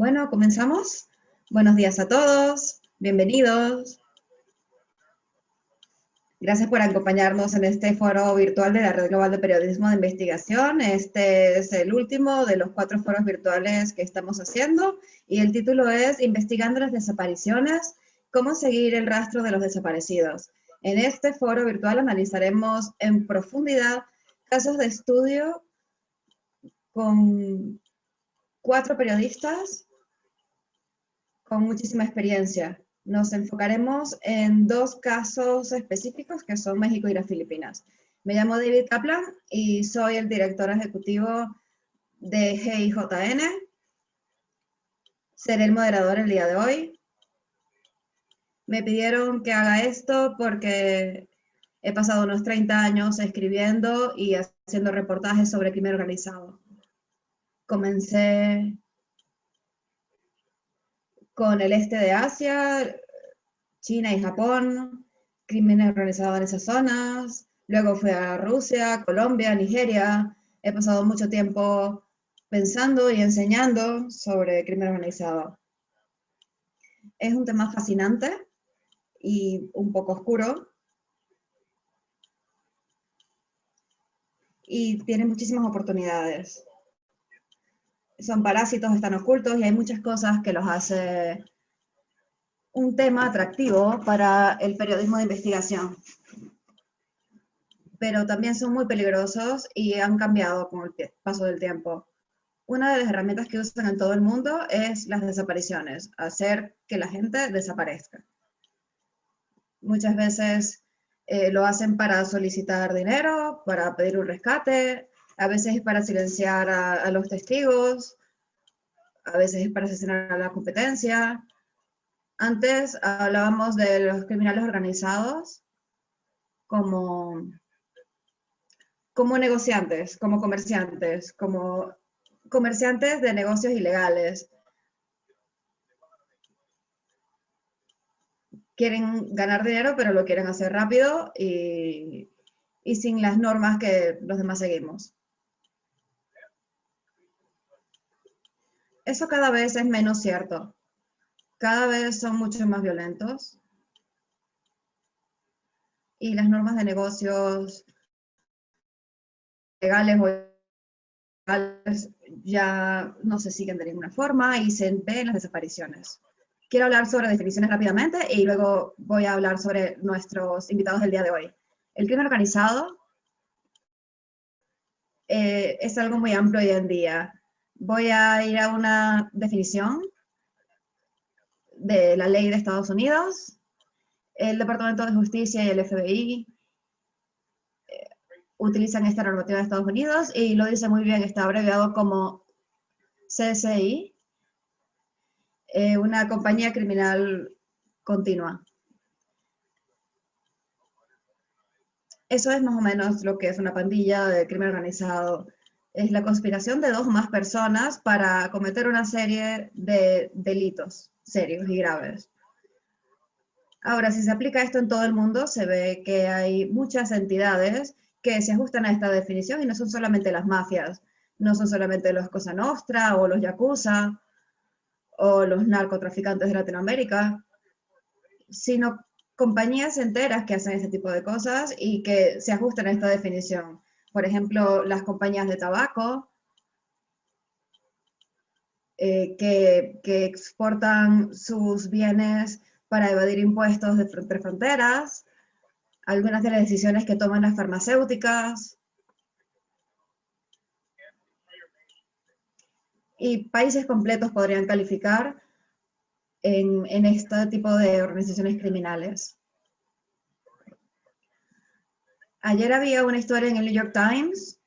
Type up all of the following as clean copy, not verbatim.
Bueno, comenzamos. Buenos días a todos, bienvenidos. Gracias por acompañarnos en este foro virtual de la Red Global de Periodismo de Investigación. Este es el último de los 4 foros virtuales que estamos haciendo y el título es Investigando las desapariciones, cómo seguir el rastro de los desaparecidos. En este foro virtual analizaremos en profundidad casos de estudio con 4 periodistas con muchísima experiencia. Nos enfocaremos en 2 casos específicos que son México y las Filipinas. Me llamo David Kaplan y soy el director ejecutivo de GIJN. Seré el moderador el día de hoy. Me pidieron que haga esto porque he pasado unos 30 años escribiendo y haciendo reportajes sobre crimen organizado. Comencé con el este de Asia, China y Japón, crimen organizado en esas zonas. Luego fui a Rusia, Colombia, Nigeria. He pasado mucho tiempo pensando y enseñando sobre crimen organizado. Es un tema fascinante y un poco oscuro. Y tiene muchísimas oportunidades. Son parásitos, están ocultos y hay muchas cosas que los hace un tema atractivo para el periodismo de investigación. Pero también son muy peligrosos y han cambiado con el paso del tiempo. Una de las herramientas que usan en todo el mundo es las desapariciones, hacer que la gente desaparezca. Muchas veces lo hacen para solicitar dinero, para pedir un rescate, a veces es para silenciar a los testigos, a veces es para asesinar a la competencia. Antes hablábamos de los criminales organizados como negociantes, como comerciantes de negocios ilegales. Quieren ganar dinero, pero lo quieren hacer rápido y sin las normas que los demás seguimos. Eso cada vez es menos cierto. Cada vez son mucho más violentos. Y las normas de negocios legales o ilegales ya no se siguen de ninguna forma y se ven las desapariciones. Quiero hablar sobre definiciones rápidamente y luego voy a hablar sobre nuestros invitados del día de hoy. El crimen organizado es algo muy amplio hoy en día. Voy a ir a una definición de la ley de Estados Unidos. El Departamento de Justicia y el FBI utilizan esta normativa de Estados Unidos y lo dice muy bien, está abreviado como CSI, una compañía criminal continua. Eso es más o menos lo que es una pandilla de crimen organizado. Es la conspiración de 2 o más personas para cometer una serie de delitos serios y graves. Ahora, si se aplica esto en todo el mundo, se ve que hay muchas entidades que se ajustan a esta definición y no son solamente las mafias, no son solamente los Cosa Nostra o los Yakuza o los narcotraficantes de Latinoamérica, sino compañías enteras que hacen este tipo de cosas y que se ajustan a esta definición. Por ejemplo, las compañías de tabaco que exportan sus bienes para evadir impuestos entre fronteras, algunas de las decisiones que toman las farmacéuticas y países completos podrían calificar en este tipo de organizaciones criminales. Ayer había una historia en el New York Times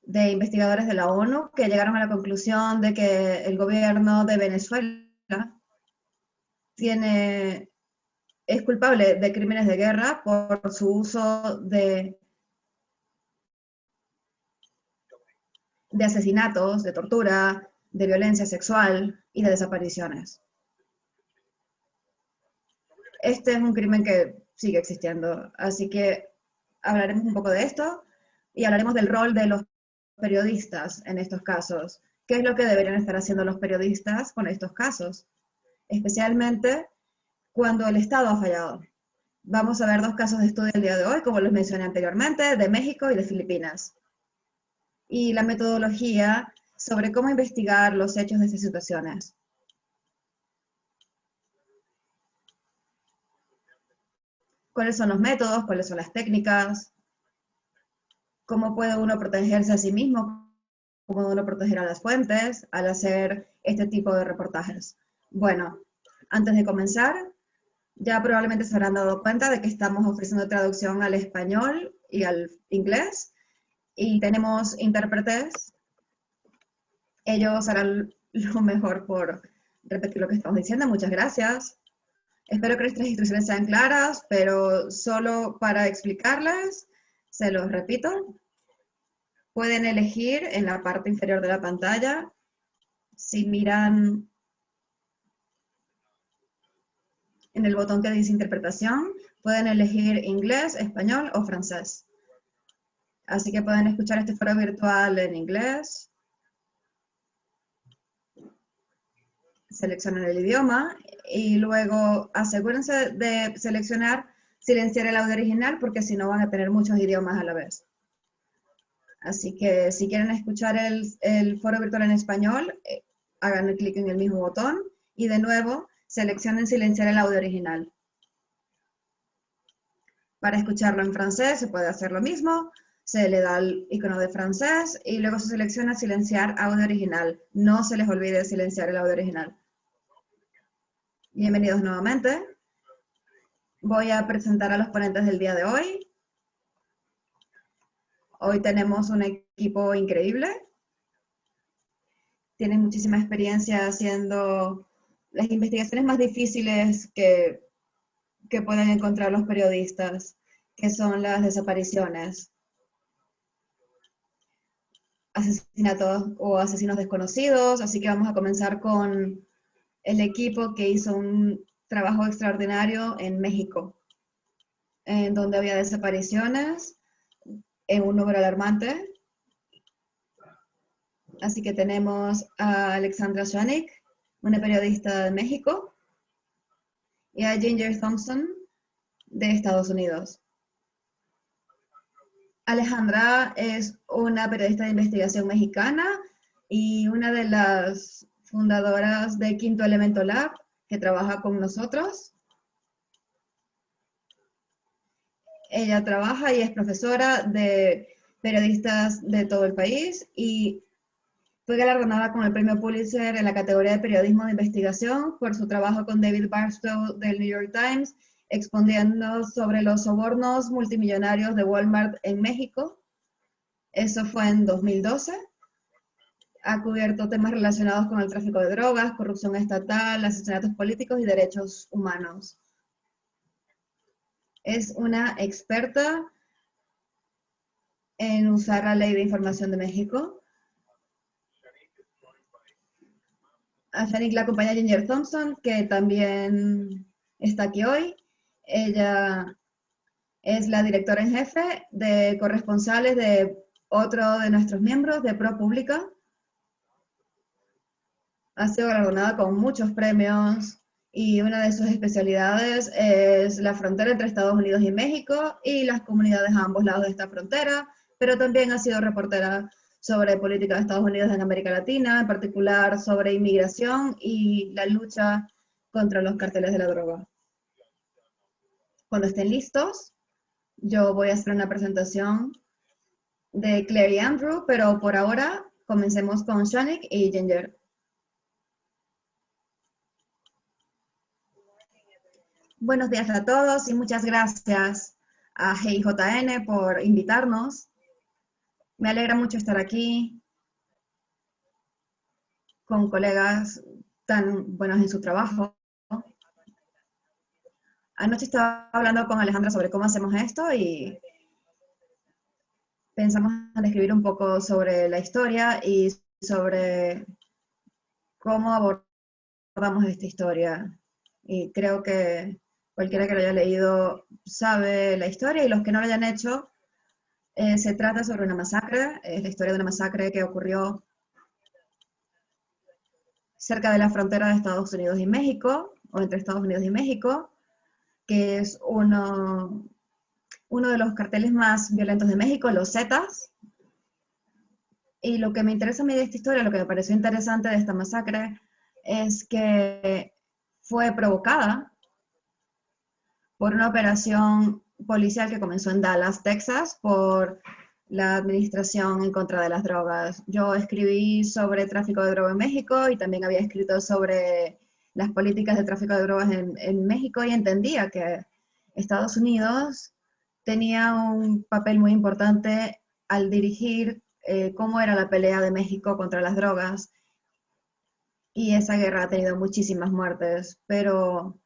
de investigadores de la ONU que llegaron a la conclusión de que el gobierno de Venezuela es culpable de crímenes de guerra por su uso de asesinatos, de tortura, de violencia sexual y de desapariciones. Este es un crimen que sigue existiendo, así que hablaremos un poco de esto y hablaremos del rol de los periodistas en estos casos, ¿Qué es lo que deberían estar haciendo los periodistas con estos casos? Especialmente cuando el Estado ha fallado. Vamos a ver dos casos de estudio el día de hoy, como les mencioné anteriormente, de México y de Filipinas. Y la metodología sobre cómo investigar los hechos de estas situaciones. ¿Cuáles son los métodos? ¿Cuáles son las técnicas? ¿Cómo puede uno protegerse a sí mismo? ¿Cómo puede uno proteger a las fuentes al hacer este tipo de reportajes? Bueno, antes de comenzar, ya probablemente se habrán dado cuenta de que estamos ofreciendo traducción al español y al inglés. Y tenemos intérpretes. Ellos harán lo mejor por repetir lo que estamos diciendo. Muchas gracias. Espero que nuestras instrucciones sean claras, pero solo para explicarles, se los repito. Pueden elegir en la parte inferior de la pantalla, si miran en el botón que dice interpretación, pueden elegir inglés, español o francés. Así que pueden escuchar este foro virtual en inglés. Seleccionan el idioma y luego asegúrense de silenciar el audio original porque si no van a tener muchos idiomas a la vez. Así que si quieren escuchar el foro virtual en español, hagan clic en el mismo botón y de nuevo seleccionen silenciar el audio original. Para escucharlo en francés se puede hacer lo mismo, se le da el icono de francés y luego se selecciona silenciar audio original. No se les olvide silenciar el audio original. Bienvenidos nuevamente. Voy a presentar a los ponentes del día de hoy. Hoy tenemos un equipo increíble. Tienen muchísima experiencia haciendo las investigaciones más difíciles que pueden encontrar los periodistas, que son las desapariciones, asesinatos o asesinos desconocidos. Así que vamos a comenzar con el equipo que hizo un trabajo extraordinario en México, en donde había desapariciones en un número alarmante. Así que tenemos a Alexandra Shanik, una periodista de México, y a Ginger Thompson de Estados Unidos. Alejandra es una periodista de investigación mexicana y una de las fundadoras de Quinto Elemento Lab, que trabaja con nosotros. Ella trabaja y es profesora de periodistas de todo el país y fue galardonada con el premio Pulitzer en la categoría de periodismo de investigación por su trabajo con David Barstow del New York Times, exponiendo sobre los sobornos multimillonarios de Walmart en México. Eso fue en 2012. Ha cubierto temas relacionados con el tráfico de drogas, corrupción estatal, asesinatos políticos y derechos humanos. Es una experta en usar la Ley de Información de México. A Shanik la acompaña Ginger Thompson, que también está aquí hoy. Ella es la directora en jefe de corresponsales de otro de nuestros miembros de ProPublica. Ha sido galardonada con muchos premios y una de sus especialidades es la frontera entre Estados Unidos y México y las comunidades a ambos lados de esta frontera, pero también ha sido reportera sobre política de Estados Unidos en América Latina, en particular sobre inmigración y la lucha contra los carteles de la droga. Cuando estén listos, yo voy a hacer una presentación de Claire y Andrew, pero por ahora comencemos con Shanik y Ginger. Buenos días a todos y muchas gracias a GIJN por invitarnos. Me alegra mucho estar aquí con colegas tan buenos en su trabajo. Anoche estaba hablando con Alejandra sobre cómo hacemos esto y pensamos en escribir un poco sobre la historia y sobre cómo abordamos esta historia. Y creo que cualquiera que lo haya leído sabe la historia y los que no lo hayan hecho, se trata sobre una masacre, es la historia de una masacre que ocurrió cerca de la frontera de Estados Unidos y México, o entre Estados Unidos y México, que es uno de los carteles más violentos de México, los Zetas. Y lo que me interesa a mí de esta historia, lo que me pareció interesante de esta masacre, es que fue provocada por una operación policial que comenzó en Dallas, Texas, por la administración en contra de las drogas. Yo escribí sobre tráfico de drogas en México y también había escrito sobre las políticas de tráfico de drogas en México y entendía que Estados Unidos tenía un papel muy importante al dirigir cómo era la pelea de México contra las drogas y esa guerra ha tenido muchísimas muertes, pero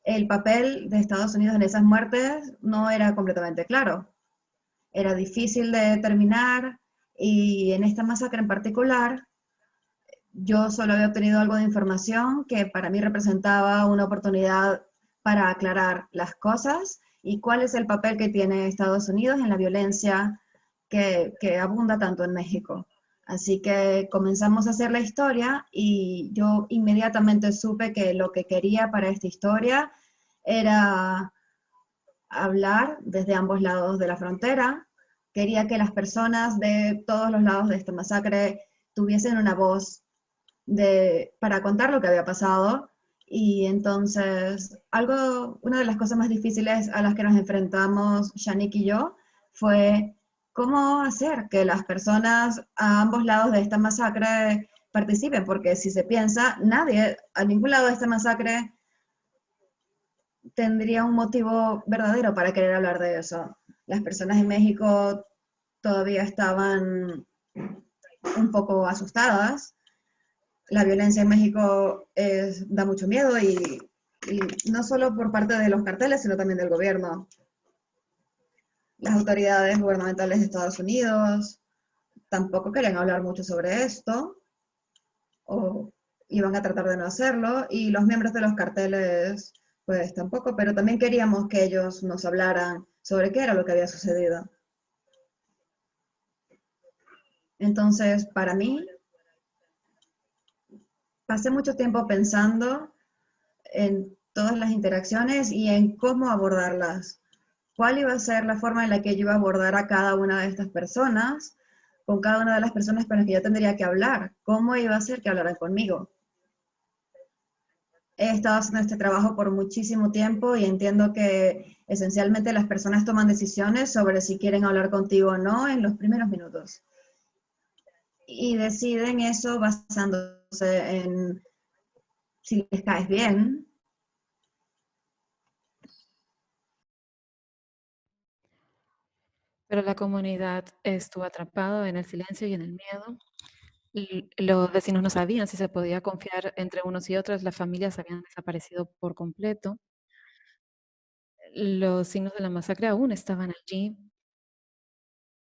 el papel de Estados Unidos en esas muertes no era completamente claro. Era difícil de determinar y en esta masacre en particular yo solo había obtenido algo de información que para mí representaba una oportunidad para aclarar las cosas y cuál es el papel que tiene Estados Unidos en la violencia que abunda tanto en México. Así que comenzamos a hacer la historia y yo inmediatamente supe que lo que quería para esta historia era hablar desde ambos lados de la frontera. Quería que las personas de todos los lados de esta masacre tuviesen una voz para contar lo que había pasado. Y entonces, una de las cosas más difíciles a las que nos enfrentamos, Shanique y yo, fue cómo hacer que las personas a ambos lados de esta masacre participen, porque si se piensa, nadie a ningún lado de esta masacre tendría un motivo verdadero para querer hablar de eso. Las personas en México todavía estaban un poco asustadas. La violencia en México da mucho miedo y no solo por parte de los carteles, sino también del gobierno. Las autoridades gubernamentales de Estados Unidos tampoco querían hablar mucho sobre esto o iban a tratar de no hacerlo y los miembros de los carteles pues tampoco, pero también queríamos que ellos nos hablaran sobre qué era lo que había sucedido. Entonces, para mí, pasé mucho tiempo pensando en todas las interacciones y en cómo abordarlas. ¿Cuál iba a ser la forma en la que yo iba a abordar a cada una de estas personas, con cada una de las personas con las que yo tendría que hablar? ¿Cómo iba a ser que hablaran conmigo? He estado haciendo este trabajo por muchísimo tiempo y entiendo que esencialmente las personas toman decisiones sobre si quieren hablar contigo o no en los primeros minutos. Y deciden eso basándose en si les caes bien. Pero la comunidad estuvo atrapada en el silencio y en el miedo. Los vecinos no sabían si se podía confiar entre unos y otros, las familias habían desaparecido por completo. Los signos de la masacre aún estaban allí,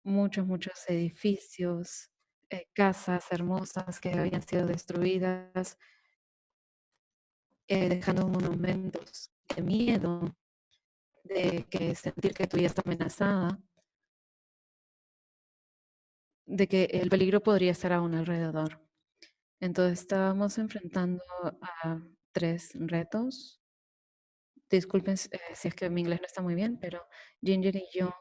muchos edificios, casas hermosas que habían sido destruidas, dejando monumentos de miedo, de que sentir que tu vida está amenazada, de que el peligro podría estar aún alrededor. Entonces estábamos enfrentando a 3 retos. Disculpen si es que mi inglés no está muy bien, pero Ginger y yo,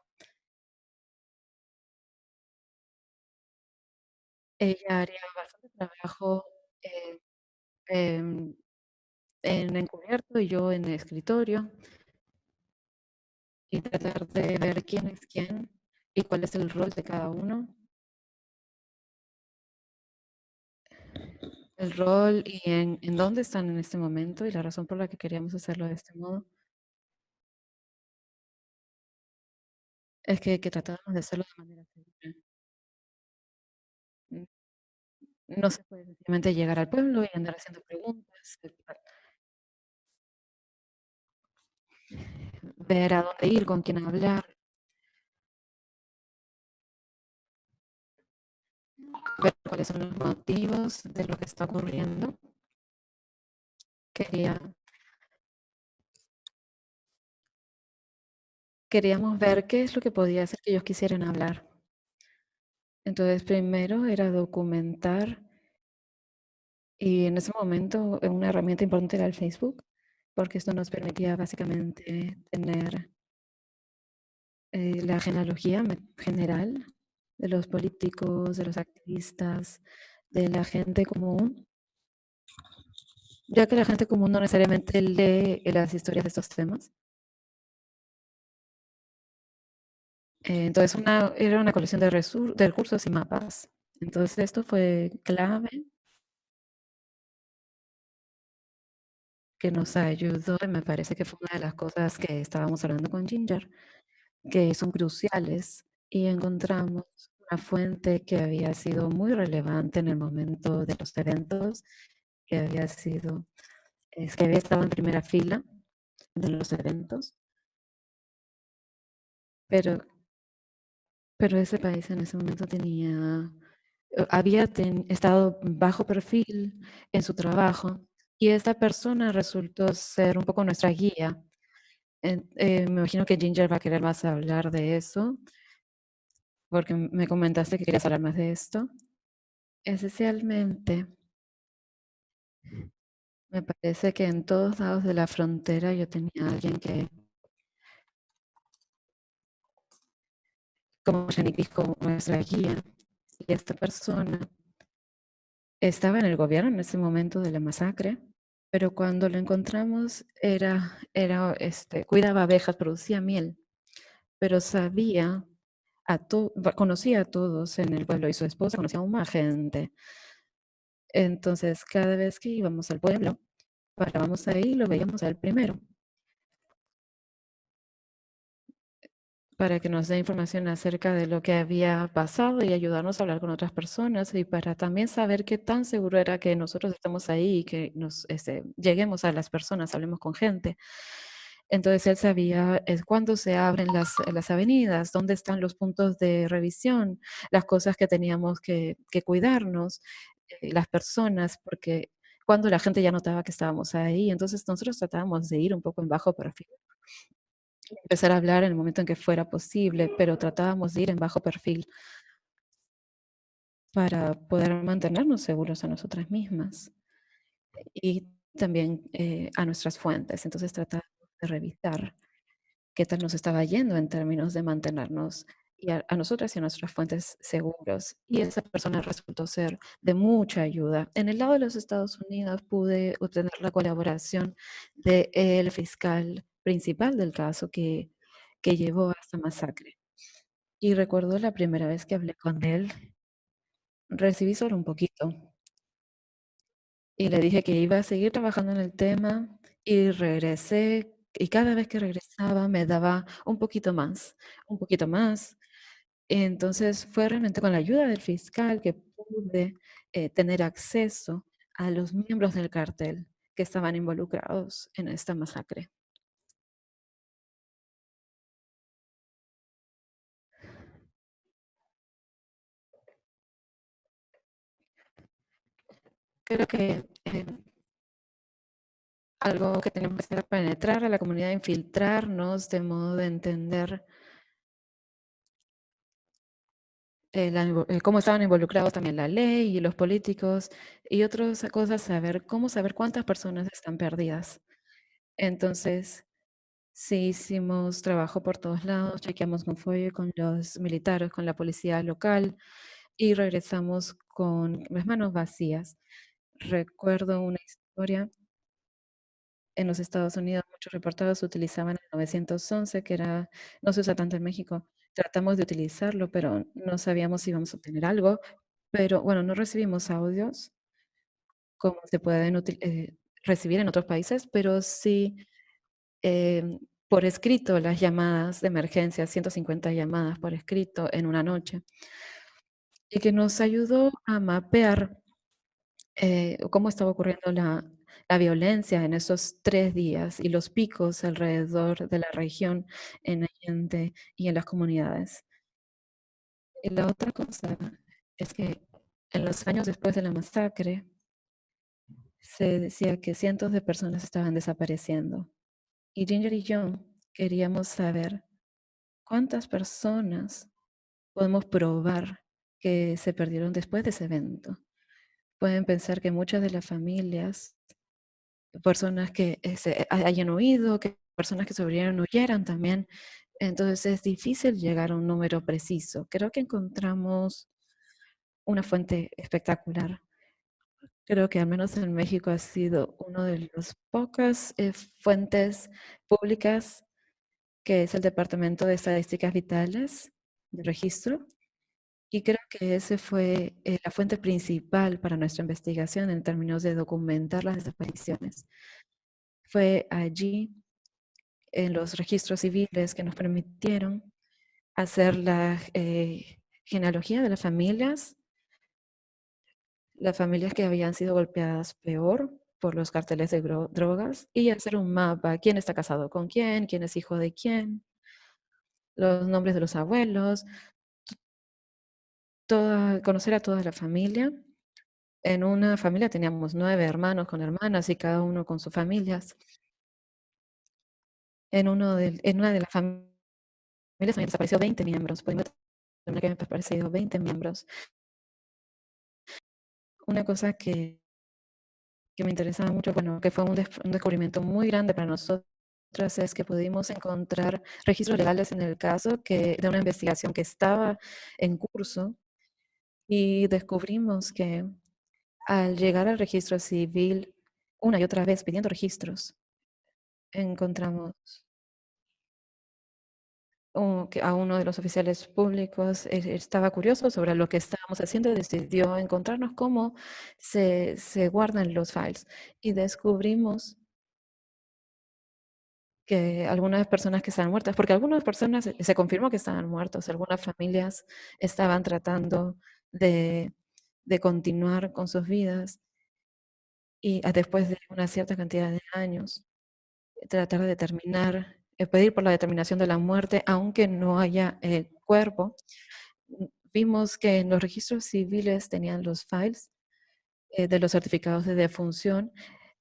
ella haría bastante trabajo eh, em, en encubierto y yo en el escritorio y tratar de ver quién es quién y cuál es el rol de cada uno. El rol y en dónde están en este momento y la razón por la que queríamos hacerlo de este modo es que tratábamos de hacerlo de manera segura. Mm, No se puede simplemente llegar al pueblo y andar haciendo preguntas, ver a dónde ir, con quién hablar, ver cuáles son los motivos de lo que está ocurriendo. Quería, queríamos ver qué es lo que podía hacer que ellos quisieran hablar. Entonces, primero era documentar Y en ese momento una herramienta importante era el Facebook, porque esto nos permitía básicamente tener la genealogía general de los políticos, de los activistas, de la gente común, ya que la gente común no necesariamente lee las historias de estos temas. Entonces era una colección de recursos y mapas. Entonces esto fue clave, que nos ayudó, y me parece que fue una de las cosas que estábamos hablando con Ginger, que son cruciales, y encontramos una fuente que había sido muy relevante en el momento de los eventos, que había estado en primera fila de los eventos, pero, pero ese país en ese momento había estado bajo perfil en su trabajo, y esta persona resultó ser un poco nuestra guía. Me imagino que Ginger va a querer más hablar de eso, porque me comentaste que querías hablar más de esto. Esencialmente, me parece que en todos lados de la frontera yo tenía a alguien que, como Shanique, como nuestra guía, y esta persona estaba en el gobierno en ese momento de la masacre, pero cuando lo encontramos cuidaba abejas, producía miel, pero conocía a todos en el pueblo, y su esposa conocía a más gente. Entonces, cada vez que íbamos al pueblo, parábamos ahí y lo veíamos al primero, para que nos dé información acerca de lo que había pasado y ayudarnos a hablar con otras personas, y para también saber qué tan seguro era que nosotros estamos ahí y que lleguemos a las personas, hablemos con gente. Entonces él sabía cuándo se abren las avenidas, dónde están los puntos de revisión, las cosas que teníamos que cuidarnos, las personas, porque cuando la gente ya notaba que estábamos ahí, entonces nosotros tratábamos de ir un poco en bajo perfil, empezar a hablar en el momento en que fuera posible, pero tratábamos de ir en bajo perfil para poder mantenernos seguros a nosotras mismas y también a nuestras fuentes. Entonces tratábamos de revisar qué tal nos estaba yendo en términos de mantenernos y a nosotras y a nuestras fuentes seguros. Y esa persona resultó ser de mucha ayuda. En el lado de los Estados Unidos pude obtener la colaboración del fiscal principal del caso que llevó a esta masacre. Y recuerdo la primera vez que hablé con él, recibí solo un poquito y le dije que iba a seguir trabajando en el tema, y regresé, y cada vez que regresaba me daba un poquito más, un poquito más. Entonces fue realmente con la ayuda del fiscal que pude tener acceso a los miembros del cartel que estaban involucrados en esta masacre. Creo que algo que tenemos que hacer es penetrar a la comunidad, infiltrarnos de modo de entender cómo estaban involucrados también la ley y los políticos y otras cosas, saber cuántas personas están perdidas. Entonces, sí hicimos trabajo por todos lados, chequeamos con FOIA, con los militares, con la policía local, y regresamos con las manos vacías. Recuerdo una historia en los Estados Unidos. Muchos reportados utilizaban el 911, que no se usa tanto en México. Tratamos de utilizarlo, pero no sabíamos si íbamos a obtener algo. Pero bueno, no recibimos audios como se pueden recibir en otros países, pero sí por escrito las llamadas de emergencia, 150 llamadas por escrito en una noche, y que nos ayudó a mapear cómo estaba ocurriendo la violencia en esos 3 días y los picos alrededor de la región, en Allende y en las comunidades. Y la otra cosa es que en los años después de la masacre se decía que cientos de personas estaban desapareciendo. Y Ginger y yo queríamos saber cuántas personas podemos probar que se perdieron después de ese evento. pueden pensar que muchas de las familias, personas que se hayan huido, que personas que sobrevivieron huyeran también. Entonces es difícil llegar a un número preciso. Creo que encontramos una fuente espectacular. Creo que al menos en México ha sido una de las pocas fuentes públicas, que es el Departamento de Estadísticas Vitales de Registro. Y creo que ese fue la fuente principal para nuestra investigación en términos de documentar las desapariciones. Fue allí, en los registros civiles, que nos permitieron hacer la genealogía de las familias que habían sido golpeadas peor por los carteles de drogas, y hacer un mapa: quién está casado con quién es hijo de quién, los nombres de los abuelos, conocer a toda la familia. En una familia teníamos 9 hermanos con hermanas y cada uno con sus familias. En una de las familias habían desaparecido 20 miembros. Pudimos determinar que habían desaparecido 20 miembros. Una cosa que me interesaba mucho, bueno, que fue un descubrimiento muy grande para nosotros, es que pudimos encontrar registros legales en el caso de una investigación que estaba en curso, y descubrimos que al llegar al registro civil una y otra vez pidiendo registros, encontramos que a uno de los oficiales públicos estaba curioso sobre lo que estábamos haciendo y decidió encontrarnos cómo se guardan los files. Y descubrimos que algunas personas que estaban muertas, porque algunas personas se confirmó que estaban muertos, algunas familias estaban tratando de, de continuar con sus vidas, y después de una cierta cantidad de años, tratar de determinar, pedir por la determinación de la muerte, aunque no haya cuerpo. Vimos que en los registros civiles tenían los files de los certificados de defunción,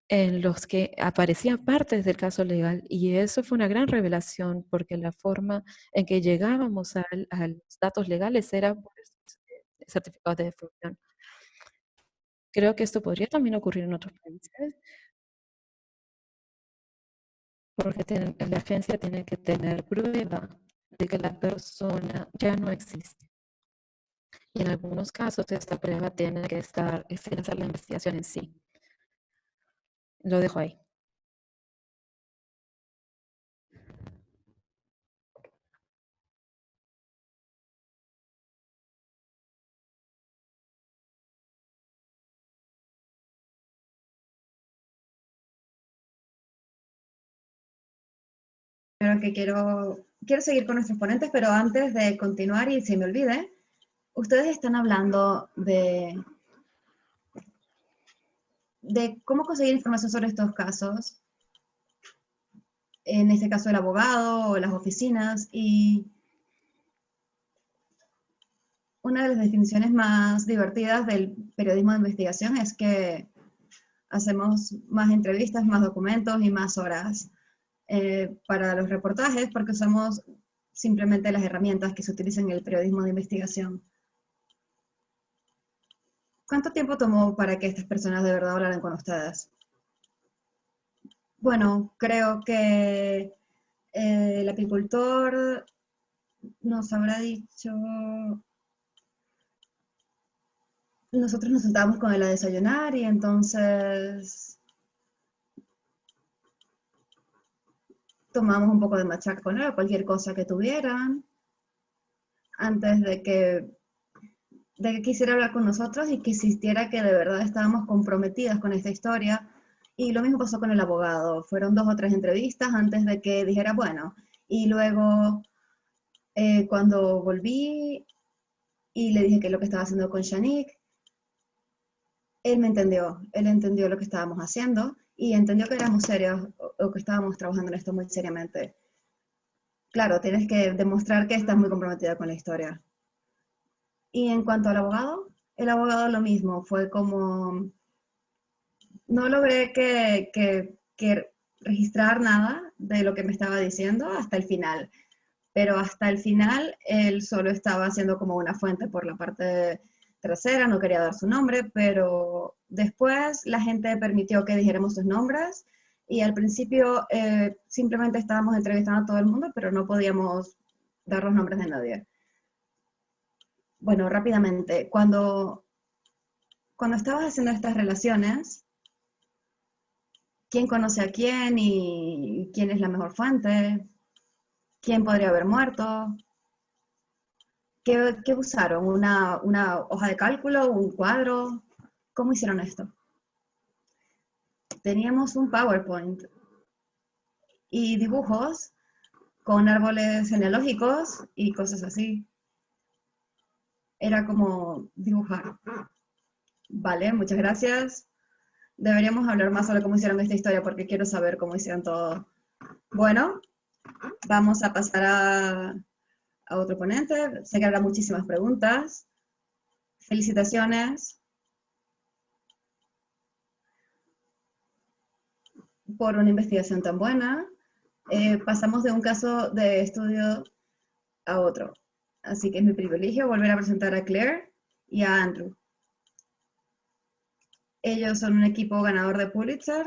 en los que aparecían partes del caso legal, y eso fue una gran revelación, porque la forma en que llegábamos a los datos legales era por estos certificados de defunción. Creo que esto podría también ocurrir en otros países, porque la agencia tiene que tener prueba de que la persona ya no existe. Y en algunos casos esta prueba tiene que estar sin hacer la investigación en sí. Lo dejo ahí. Pero que quiero seguir con nuestros ponentes, pero antes de continuar y se me olvide, ustedes están hablando de cómo conseguir información sobre estos casos, en este caso el abogado o las oficinas, y una de las definiciones más divertidas del periodismo de investigación es que hacemos más entrevistas, más documentos y más horas para los reportajes, porque usamos simplemente las herramientas que se utilizan en el periodismo de investigación. ¿Cuánto tiempo tomó para que estas personas de verdad hablaran con ustedes? Bueno, creo que el apicultor nos habrá dicho, nosotros nos sentábamos con él a desayunar y entonces tomamos un poco de machaca con él, cualquier cosa que tuvieran, antes de que quisiera hablar con nosotros y que sintiera que de verdad estábamos comprometidas con esta historia. Y lo mismo pasó con el abogado. Fueron 2 o 3 entrevistas antes de que dijera, bueno. Y luego, cuando volví y le dije que lo que estaba haciendo con Shanique, él me entendió. Él entendió lo que estábamos haciendo y entendió que éramos serios o que estábamos trabajando en esto muy seriamente. Claro, tienes que demostrar que estás muy comprometida con la historia. Y en cuanto al abogado, el abogado lo mismo, fue como, no logré que registrar nada de lo que me estaba diciendo hasta el final, pero hasta el final él solo estaba haciendo como una fuente por la parte trasera, no quería dar su nombre, pero después la gente permitió que dijéramos sus nombres y al principio simplemente estábamos entrevistando a todo el mundo, pero no podíamos dar los nombres de nadie. Bueno, rápidamente, cuando estabas haciendo estas relaciones, ¿quién conoce a quién y quién es la mejor fuente? ¿Quién podría haber muerto? ¿Qué usaron? ¿Una hoja de cálculo? ¿Un cuadro? ¿Cómo hicieron esto? Teníamos un PowerPoint y dibujos con árboles genealógicos y cosas así. Era como dibujar. Vale, muchas gracias. Deberíamos hablar más sobre cómo hicieron esta historia porque quiero saber cómo hicieron todo. Bueno, vamos a pasar a otro ponente. Sé que habrá muchísimas preguntas. Felicitaciones por una investigación tan buena. Pasamos de un caso de estudio a otro. Así que es mi privilegio volver a presentar a Claire y a Andrew. Ellos son un equipo ganador de Pulitzer.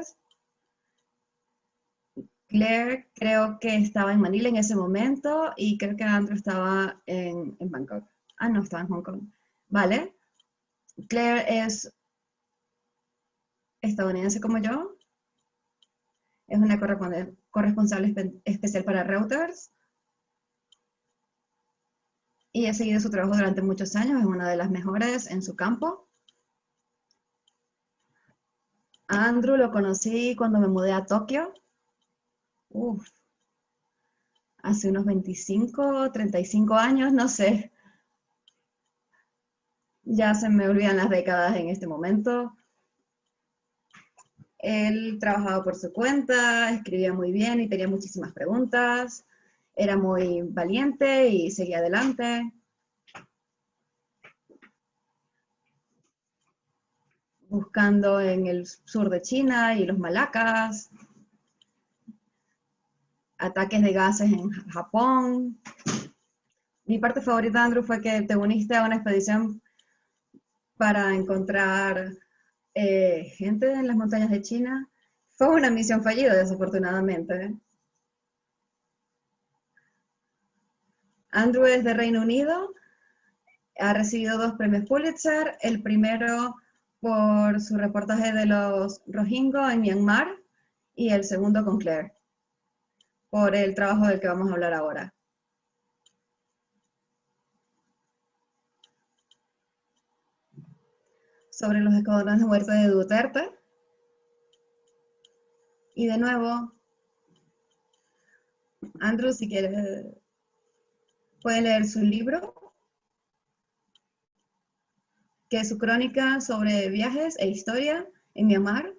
Claire creo que estaba en Manila en ese momento y creo que Andrew estaba en Bangkok. Ah, no, estaba en Hong Kong. Vale. Claire es estadounidense como yo. Es una corresponsal especial para Reuters. Y he seguido su trabajo durante muchos años. Es una de las mejores en su campo. A Andrew lo conocí cuando me mudé a Tokio. Uf, hace unos 25, 35 años, no sé. Ya se me olvidan las décadas en este momento. Él trabajaba por su cuenta, escribía muy bien y tenía muchísimas preguntas. Era muy valiente y seguía adelante. Buscando en el sur de China y los Malacas, ataques de gases en Japón. Mi parte favorita, Andrew, fue que te uniste a una expedición para encontrar gente en las montañas de China. Fue una misión fallida, desafortunadamente. Andrew es de Reino Unido, ha recibido 2 premios Pulitzer, el primero por su reportaje de los Rohingya en Myanmar y el segundo con Claire, por el trabajo del que vamos a hablar ahora. Sobre los escuadrones de muerte de Duterte. Y de nuevo, Andrew, si quiere, puede leer su libro, que es su crónica sobre viajes e historia en Myanmar.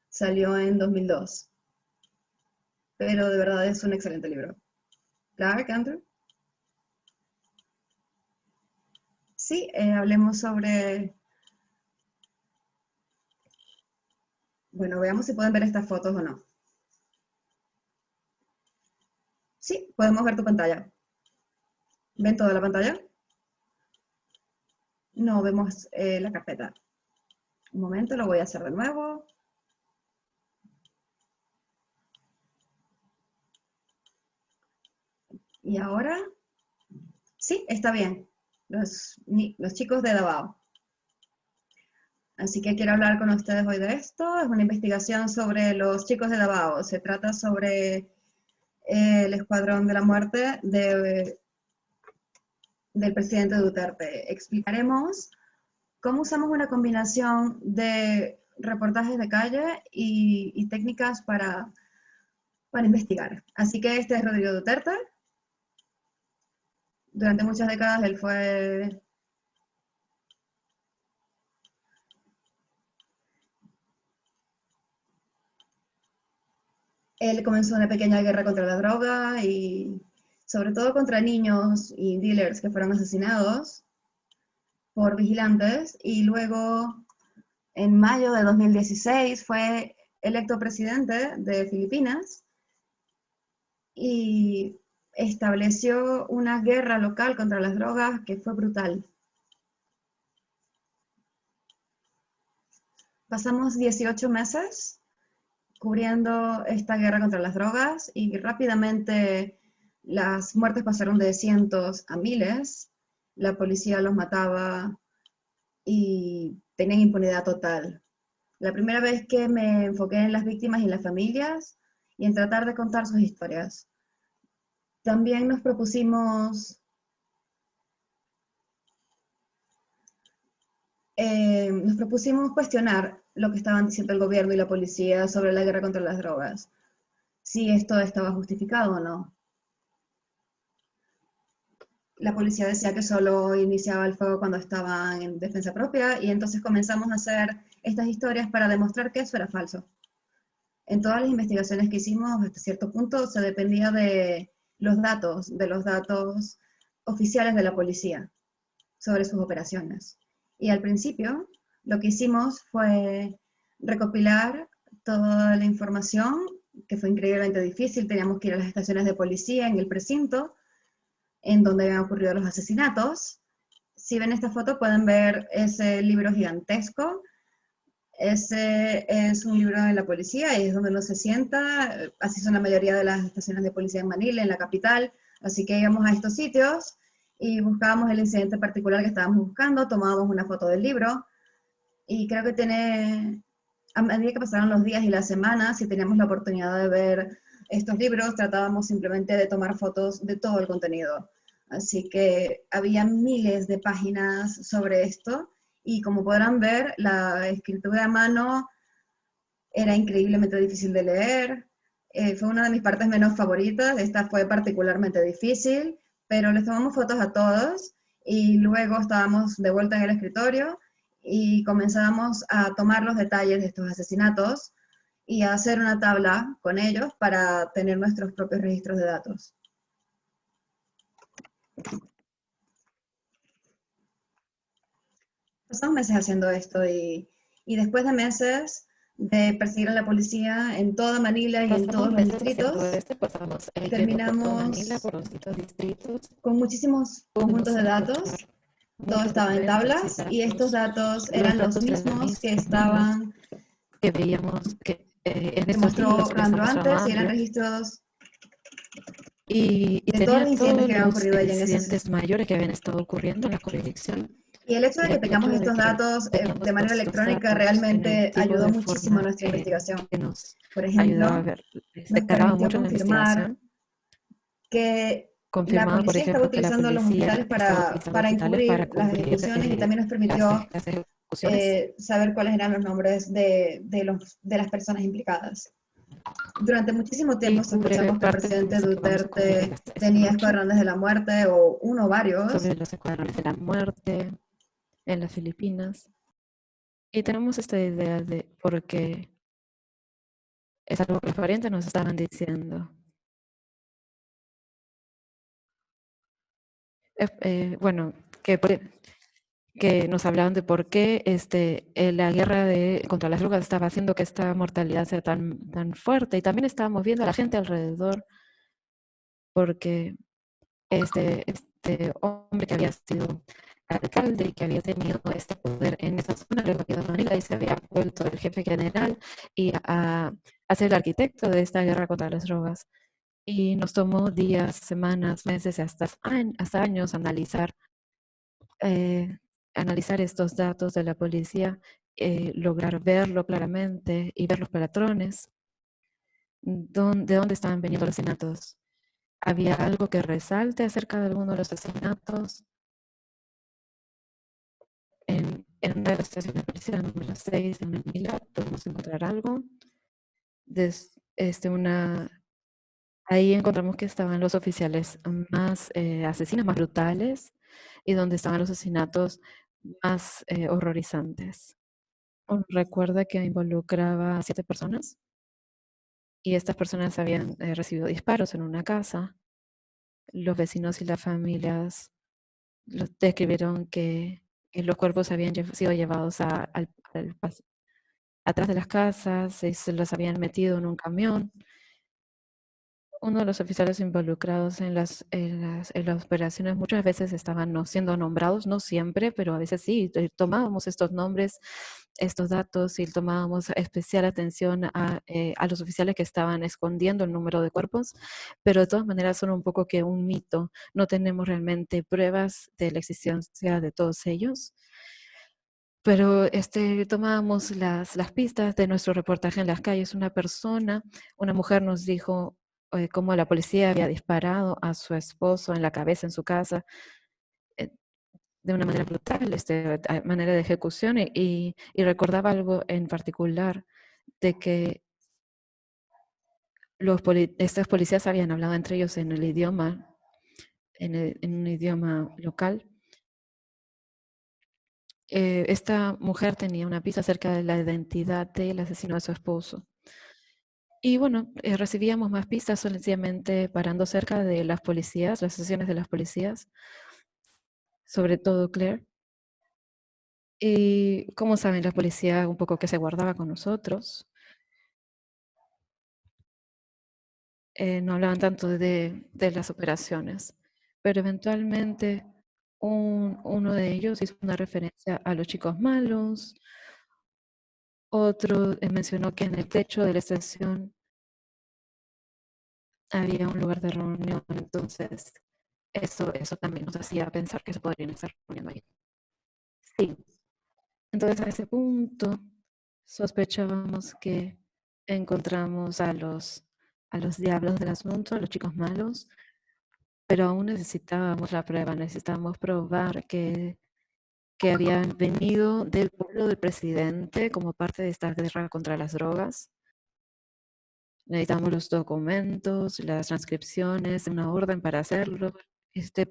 Salió en 2002. Pero de verdad es un excelente libro. Clark, Andrew. Sí, hablemos sobre... Bueno, veamos si pueden ver estas fotos o no. Sí, podemos ver tu pantalla. ¿Ven toda la pantalla? No, vemos la carpeta. Un momento, lo voy a hacer de nuevo. Y ahora, sí, está bien. Los chicos de Davao. Así que quiero hablar con ustedes hoy de esto. Es una investigación sobre los chicos de Davao. Se trata sobre el escuadrón de la muerte del presidente Duterte. Explicaremos cómo usamos una combinación de reportajes de calle y técnicas para investigar. Así que este es Rodrigo Duterte. Durante muchas décadas él fue... Él comenzó una pequeña guerra contra la droga y sobre todo contra niños y dealers que fueron asesinados por vigilantes, y luego en mayo de 2016 fue electo presidente de Filipinas y estableció una guerra local contra las drogas que fue brutal. Pasamos 18 meses cubriendo esta guerra contra las drogas y rápidamente las muertes pasaron de cientos a miles, la policía los mataba y tenían impunidad total. La primera vez que me enfoqué en las víctimas y las familias y en tratar de contar sus historias. También nos propusimos cuestionar lo que estaban diciendo el gobierno y la policía sobre la guerra contra las drogas, si esto estaba justificado o no. La policía decía que solo iniciaba el fuego cuando estaban en defensa propia y entonces comenzamos a hacer estas historias para demostrar que eso era falso. En todas las investigaciones que hicimos, hasta cierto punto, se dependía de los datos oficiales de la policía sobre sus operaciones. Y al principio, lo que hicimos fue recopilar toda la información, que fue increíblemente difícil. Teníamos que ir a las estaciones de policía en el precinto, en donde habían ocurrido los asesinatos. Si ven esta foto, pueden ver ese libro gigantesco. Ese es un libro de la policía y es donde uno se sienta. Así son la mayoría de las estaciones de policía en Manila, en la capital. Así que íbamos a estos sitios y buscábamos el incidente particular que estábamos buscando, tomábamos una foto del libro y creo que a medida que pasaron los días y las semanas, si teníamos la oportunidad de ver estos libros, tratábamos simplemente de tomar fotos de todo el contenido. Así que había miles de páginas sobre esto y como podrán ver, la escritura a mano era increíblemente difícil de leer. Fue una de mis partes menos favoritas, esta fue particularmente difícil, pero les tomamos fotos a todos y luego estábamos de vuelta en el escritorio y comenzamos a tomar los detalles de estos asesinatos y a hacer una tabla con ellos para tener nuestros propios registros de datos. Pasamos meses haciendo esto y después de meses de perseguir a la policía en toda Manila y en todos los distritos, terminamos con muchísimos conjuntos de datos. Todo estaba en tablas y estos datos eran los mismos que estaban que veíamos que que mostró Randro antes y eran registros y de todos tenía los incidentes todos que habían los ocurrido allá en incidentes mayores que habían estado ocurriendo en la jurisdicción. Y el hecho de que tengamos estos datos de manera electrónica realmente ayudó muchísimo a nuestra investigación. Que nos Por ayudaba a ejemplo, ver, nos cargaba permitió mucho la confirmar investigación. que la Confirmaba, por policía estaba ejemplo, que la utilizando los policía hospitales estaba utilizando para hospitales para encubrir las cubrir ejecuciones y también nos permitió las ejecuciones. saber cuáles eran los nombres de las personas implicadas. Durante muchísimo tiempo Y breve sospechamos que el parte presidente que vamos a cubrir Duterte esta tenía noche escuadrones de la muerte o uno o varios. sobre los escuadrones de la muerte en las Filipinas. Y tenemos esta idea de por qué es algo que los parientes nos estaban diciendo. Bueno, que nos hablaban de por qué la guerra contra las drogas estaba haciendo que esta mortalidad sea tan fuerte. Y también estábamos viendo a la gente alrededor, porque este hombre que había sido alcalde y que había tenido este poder en esa zona, luego quedó en Manila y se había vuelto el jefe general y a ser el arquitecto de esta guerra contra las drogas. Y nos tomó días, semanas, meses, hasta años eh, analizar estos datos de la policía, lograr verlo claramente y ver los patrones, de dónde estaban viniendo los asesinatos. ¿Había algo que resalte acerca de alguno de los asesinatos? En una de las estaciones de policía, número 6 en Manila, podemos encontrar algo. Ahí encontramos que estaban los oficiales más asesinos, más brutales, y donde estaban los asesinatos más horrorizantes. Recuerda que involucraba a 7 personas y estas personas habían recibido disparos en una casa. Los vecinos y las familias describieron que los cuerpos habían sido llevados atrás de las casas, se los habían metido en un camión Uno de los oficiales involucrados en las operaciones muchas veces estaban no siendo nombrados, no siempre, pero a veces sí. Tomábamos estos nombres, estos datos y tomábamos especial atención a los oficiales que estaban escondiendo el número de cuerpos, pero de todas maneras son un poco que un mito. No tenemos realmente pruebas de la existencia de todos ellos. Pero tomábamos las pistas de nuestro reportaje en las calles. Una mujer nos dijo cómo la policía había disparado a su esposo en la cabeza en su casa eh, de una manera brutal, manera de ejecución, y recordaba algo en particular de que estos policías habían hablado entre ellos en el idioma, en un idioma local. Esta mujer tenía una pista acerca de la identidad del asesino de su esposo. Y bueno, recibíamos más pistas sencillamente parando cerca de las policías, las estaciones de las policías, sobre todo Claire. Y como saben, la policía un poco que se guardaba con nosotros. No hablaban tanto de las operaciones, pero eventualmente uno de ellos hizo una referencia a los chicos malos, otro mencionó que en el techo de la estación había un lugar de reunión, entonces eso también nos hacía pensar que se podrían estar reuniendo ahí. Sí, entonces a ese punto sospechábamos que encontramos a los diablos del asunto, a los chicos malos, pero aún necesitábamos la prueba, necesitábamos probar que habían venido del pueblo del presidente como parte de esta guerra contra las drogas. Necesitamos los documentos, las transcripciones, una orden para hacerlo.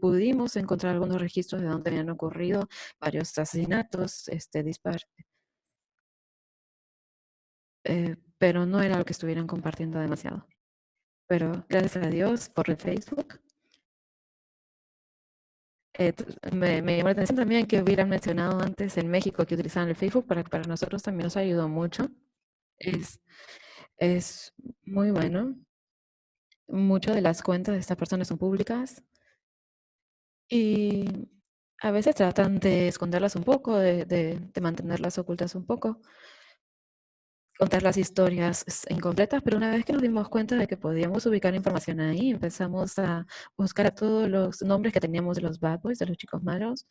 Pudimos encontrar algunos registros de dónde habían ocurrido varios asesinatos, pero no era lo que estuvieran compartiendo demasiado. Pero gracias a Dios por el Facebook. Me llamó la atención también que hubieran mencionado antes en México que utilizaban el Facebook, para nosotros también nos ayudó mucho. Es, es muy bueno. Muchas de las cuentas de estas personas son públicas y a veces tratan de esconderlas un poco, de mantenerlas ocultas un poco, contar las historias incompletas, pero una vez que nos dimos cuenta de que podíamos ubicar información ahí, empezamos a buscar a todos los nombres que teníamos de los bad boys, de los chicos malos,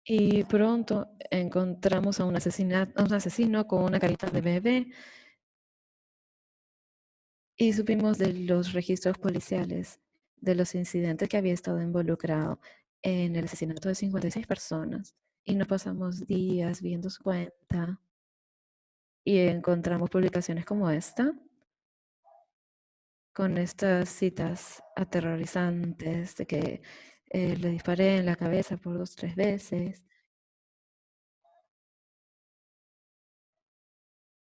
y pronto encontramos a un asesino con una carita de bebé y supimos de los registros policiales, de los incidentes que había estado involucrado en el asesinato de 56 personas. Y nos pasamos días viendo su cuenta y encontramos publicaciones como esta, con estas citas aterrorizantes de que le disparé en la cabeza por 2 o 3 veces.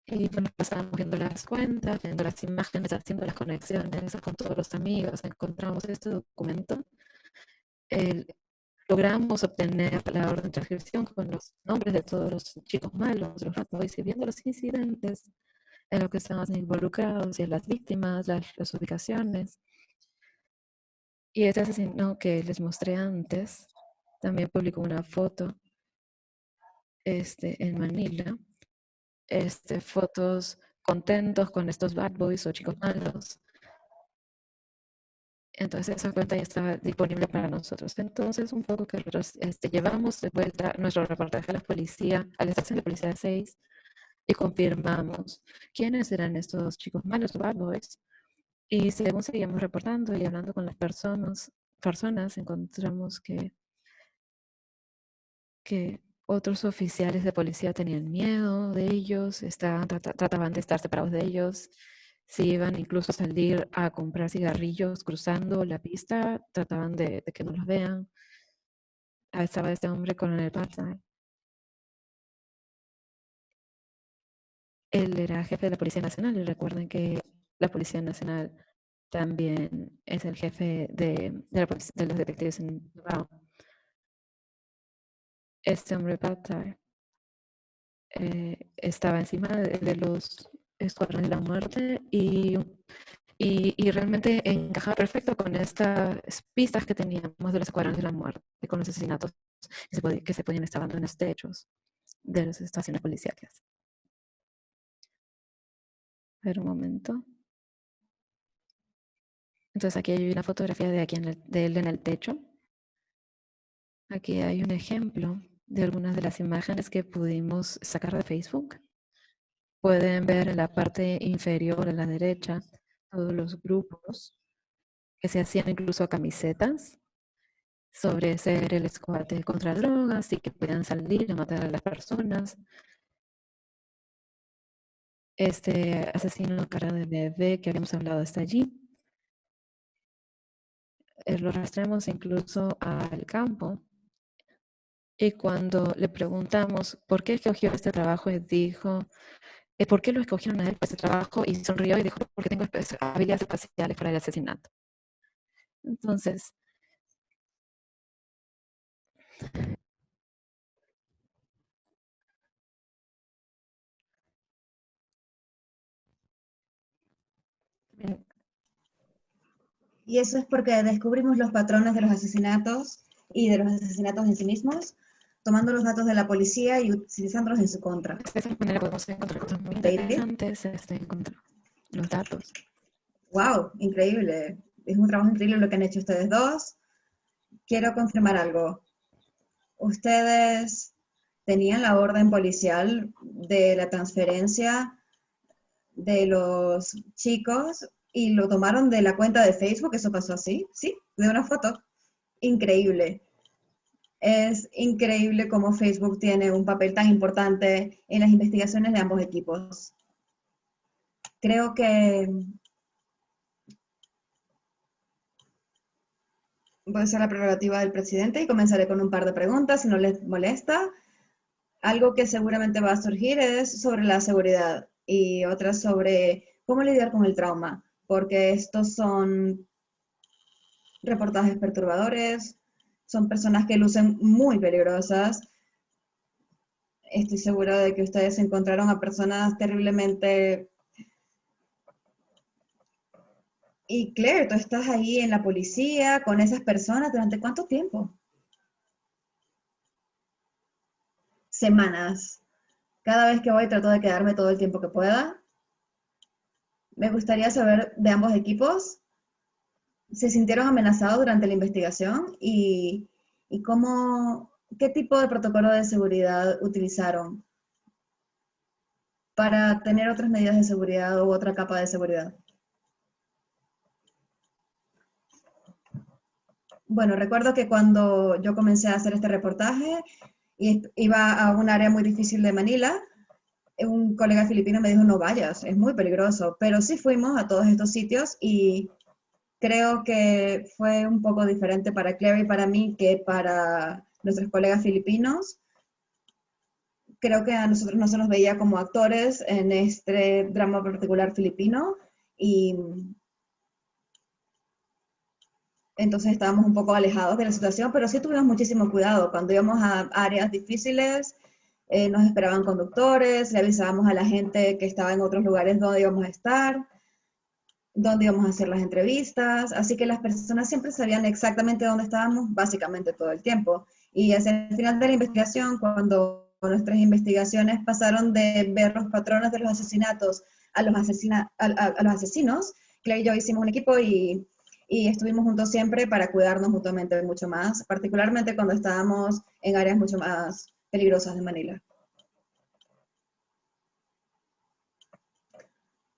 Y bueno, pasamos viendo las cuentas, viendo las imágenes, haciendo las conexiones con todos los amigos. Encontramos este documento. El, Logramos obtener la orden de transcripción con los nombres de todos los chicos malos, los bad boys, y viendo los incidentes en los que estaban involucrados y las víctimas, las ubicaciones. Y este asesino que les mostré antes también publicó una foto en Manila, fotos contentos con estos bad boys o chicos malos. Entonces esa cuenta ya estaba disponible para nosotros. Entonces un poco que nosotros llevamos de vuelta nuestro reportaje a la policía, a la estación de policía 6, y confirmamos quiénes eran estos chicos malos, bad boys. Y según seguíamos reportando y hablando con las personas encontramos que otros oficiales de policía tenían miedo de ellos, trataban de estar separados de ellos. Si iban incluso a salir a comprar cigarrillos cruzando la pista, trataban de que no los vean. Ahí estaba este hombre con el Patton. Él era jefe de la Policía Nacional, y recuerden que la Policía Nacional también es el jefe de los detectives en Brown. Este hombre Patton estaba encima de los Escuadrón de la Muerte y realmente encajaba perfecto con estas pistas que teníamos de los Escuadrones de la Muerte, con los asesinatos que se podían estar dando en los techos de las estaciones policiales. A ver un momento. Entonces aquí hay una fotografía de él en el techo. Aquí hay un ejemplo de algunas de las imágenes que pudimos sacar de Facebook. Pueden ver en la parte inferior a la derecha todos los grupos que se hacían incluso camisetas sobre ser el squad contra drogas y que puedan salir a matar a las personas. Este asesino cara de bebé que habíamos hablado está allí. Lo rastreamos incluso al campo. Y cuando le preguntamos por qué escogió este trabajo, él dijo, ¿por qué lo escogieron a él para este trabajo? Y sonrió y dijo, porque tengo habilidades espaciales para el asesinato. Entonces, Y eso es porque descubrimos los patrones de los asesinatos y de los asesinatos en sí mismos, tomando los datos de la policía y utilizándolos en su contra. de esa manera podemos encontrar cosas muy interesantes contra los datos. ¡Wow! Increíble. Es un trabajo increíble lo que han hecho ustedes dos. Quiero confirmar algo. ¿Ustedes tenían la orden policial de la transferencia de los chicos y lo tomaron de la cuenta de Facebook? ¿Eso pasó así? Sí, de una foto. Increíble. Es increíble cómo Facebook tiene un papel tan importante en las investigaciones de ambos equipos. Creo que puede ser la prerrogativa del presidente y comenzaré con un par de preguntas, si no les molesta. Algo que seguramente va a surgir es sobre la seguridad y otras sobre cómo lidiar con el trauma, porque estos son reportajes perturbadores, son personas que lucen muy peligrosas. Estoy segura de que ustedes encontraron a personas terriblemente... Y Claire, tú estás ahí en la policía con esas personas, ¿durante cuánto tiempo? Semanas. Cada vez que voy trato de quedarme todo el tiempo que pueda. Me gustaría saber de ambos equipos, ¿se sintieron amenazados durante la investigación? Y cómo, qué tipo de protocolo de seguridad utilizaron para tener otras medidas de seguridad u otra capa de seguridad? Bueno, recuerdo que cuando yo comencé a hacer este reportaje, iba a un área muy difícil de Manila, un colega filipino me dijo, no vayas, es muy peligroso, pero sí fuimos a todos estos sitios y creo que fue un poco diferente para Claire y para mí que para nuestros colegas filipinos. Creo que a nosotros no se nos veía como actores en este drama particular filipino y entonces estábamos un poco alejados de la situación, pero sí tuvimos muchísimo cuidado. Cuando íbamos a áreas difíciles, nos esperaban conductores, le avisábamos a la gente que estaba en otros lugares donde íbamos a estar, dónde íbamos a hacer las entrevistas, así que las personas siempre sabían exactamente dónde estábamos, básicamente todo el tiempo. Y hacia el final de la investigación, cuando nuestras investigaciones pasaron de ver los patrones de los asesinatos a los, a los asesinos, Claire y yo hicimos un equipo y estuvimos juntos siempre para cuidarnos mutuamente mucho más, particularmente cuando estábamos en áreas mucho más peligrosas de Manila.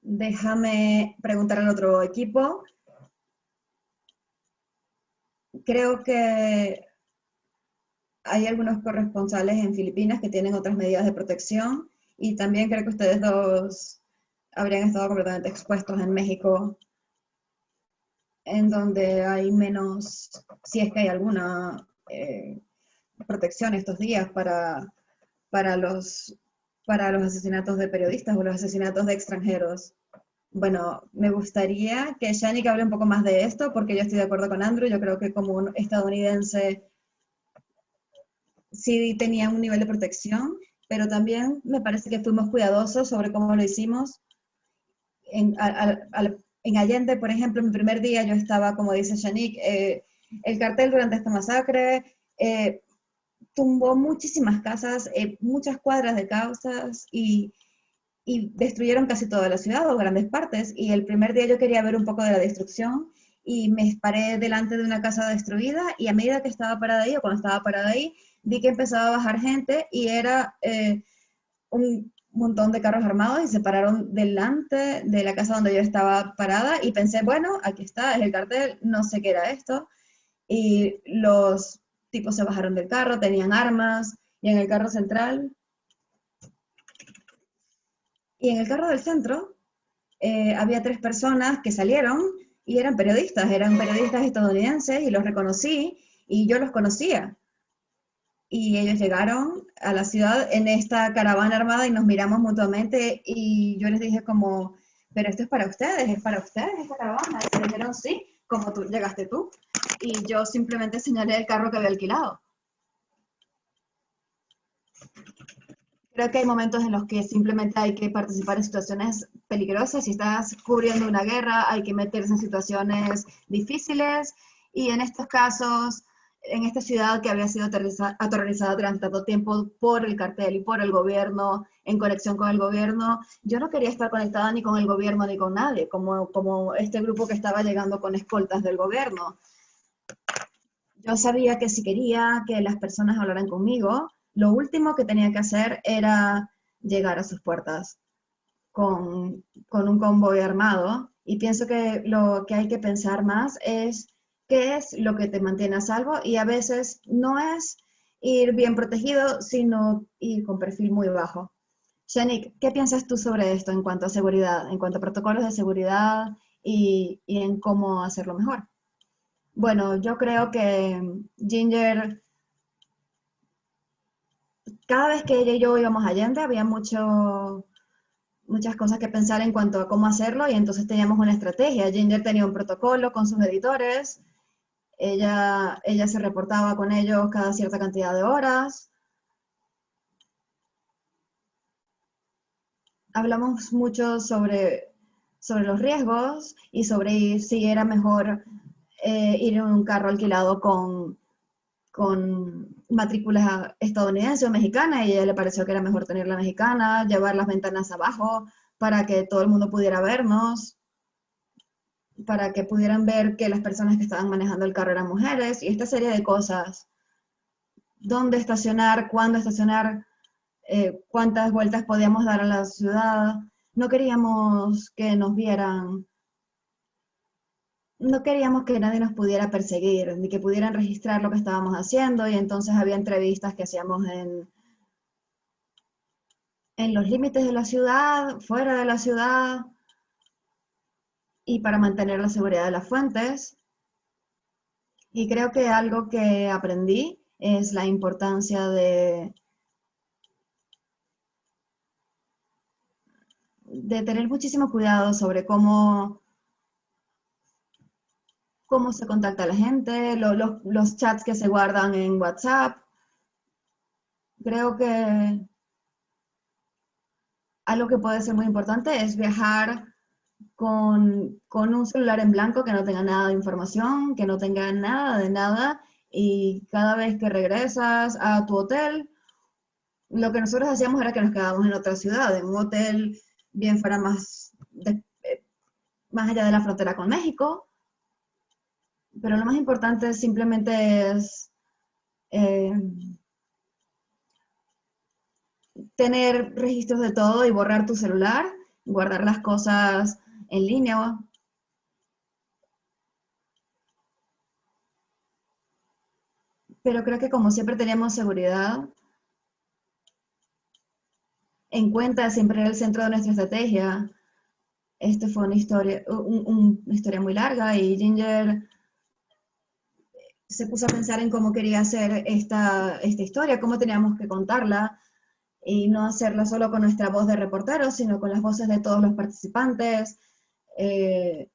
Déjame preguntar al otro equipo. Creo que hay algunos corresponsales en Filipinas que tienen otras medidas de protección y también creo que ustedes dos habrían estado completamente expuestos en México, en donde hay menos, si es que hay alguna protección estos días para los, para los asesinatos de periodistas o los asesinatos de extranjeros. Bueno, me gustaría que Shanik hable un poco más de esto, porque yo estoy de acuerdo con Andrew. Yo creo que como un estadounidense sí tenían un nivel de protección, pero también me parece que fuimos cuidadosos sobre cómo lo hicimos. en Allende, por ejemplo, mi primer día yo estaba, como dice Shanique, el cartel durante esta masacre tumbó muchísimas casas, muchas cuadras de casas y destruyeron casi toda la ciudad o grandes partes. Y el primer día yo quería ver un poco de la destrucción y me paré delante de una casa destruida y a medida que estaba parada ahí o cuando estaba parada ahí, vi que empezaba a bajar gente y era un montón de carros armados y se pararon delante de la casa donde yo estaba parada y pensé, bueno, aquí está, es el cartel, no sé qué era esto. Y los tipos se bajaron del carro, tenían armas y en el carro central y en el carro del centro había 3 personas que salieron y eran periodistas estadounidenses y los reconocí y yo los conocía. Y ellos llegaron a la ciudad en esta caravana armada y nos miramos mutuamente y yo les dije como, pero esto es para ustedes esta caravana. Y se dijeron, sí, como tú llegaste tú. Y yo simplemente señalé el carro que había alquilado. Creo que hay momentos en los que simplemente hay que participar en situaciones peligrosas. Si estás cubriendo una guerra, hay que meterse en situaciones difíciles. Y en estos casos, en esta ciudad que había sido aterrorizada durante tanto tiempo por el cartel y por el gobierno, en conexión con el gobierno, yo no quería estar conectada ni con el gobierno ni con nadie, como este grupo que estaba llegando con escoltas del gobierno. Yo sabía que si quería que las personas hablaran conmigo, lo último que tenía que hacer era llegar a sus puertas con un convoy armado. Y pienso que lo que hay que pensar más es qué es lo que te mantiene a salvo y a veces no es ir bien protegido, sino ir con perfil muy bajo. Shanik, ¿qué piensas tú sobre esto en cuanto a seguridad, en cuanto a protocolos de seguridad y en cómo hacerlo mejor? Bueno, yo creo que Ginger, cada vez que ella y yo íbamos a Allende, había muchas cosas que pensar en cuanto a cómo hacerlo y entonces teníamos una estrategia. Ginger tenía un protocolo con sus editores, ella se reportaba con ellos cada cierta cantidad de horas. Hablamos mucho sobre los riesgos y sobre si era mejor ir en un carro alquilado con matrículas estadounidense o mexicana y a ella le pareció que era mejor tener la mexicana, llevar las ventanas abajo para que todo el mundo pudiera vernos, para que pudieran ver que las personas que estaban manejando el carro eran mujeres y esta serie de cosas. ¿Dónde estacionar? ¿Cuándo estacionar? ¿Cuántas vueltas podíamos dar a la ciudad? No queríamos que nos vieran, no queríamos que nadie nos pudiera perseguir, ni que pudieran registrar lo que estábamos haciendo, y entonces había entrevistas que hacíamos en los límites de la ciudad, fuera de la ciudad, y para mantener la seguridad de las fuentes. Y creo que algo que aprendí es la importancia de tener muchísimo cuidado sobre cómo se contacta a la gente, los chats que se guardan en WhatsApp. Creo que algo que puede ser muy importante es viajar con un celular en blanco que no tenga nada de información, que no tenga nada de nada, y cada vez que regresas a tu hotel, lo que nosotros hacíamos era que nos quedábamos en otra ciudad, en un hotel bien fuera más allá de la frontera con México, pero lo más importante simplemente es eh, tener registros de todo y borrar tu celular, guardar las cosas en línea. Pero creo que como siempre teníamos seguridad en cuenta, siempre era el centro de nuestra estrategia. Esto fue una historia muy larga y Ginger se puso a pensar en cómo quería hacer esta historia, cómo teníamos que contarla y no hacerla solo con nuestra voz de reportero, sino con las voces de todos los participantes eh,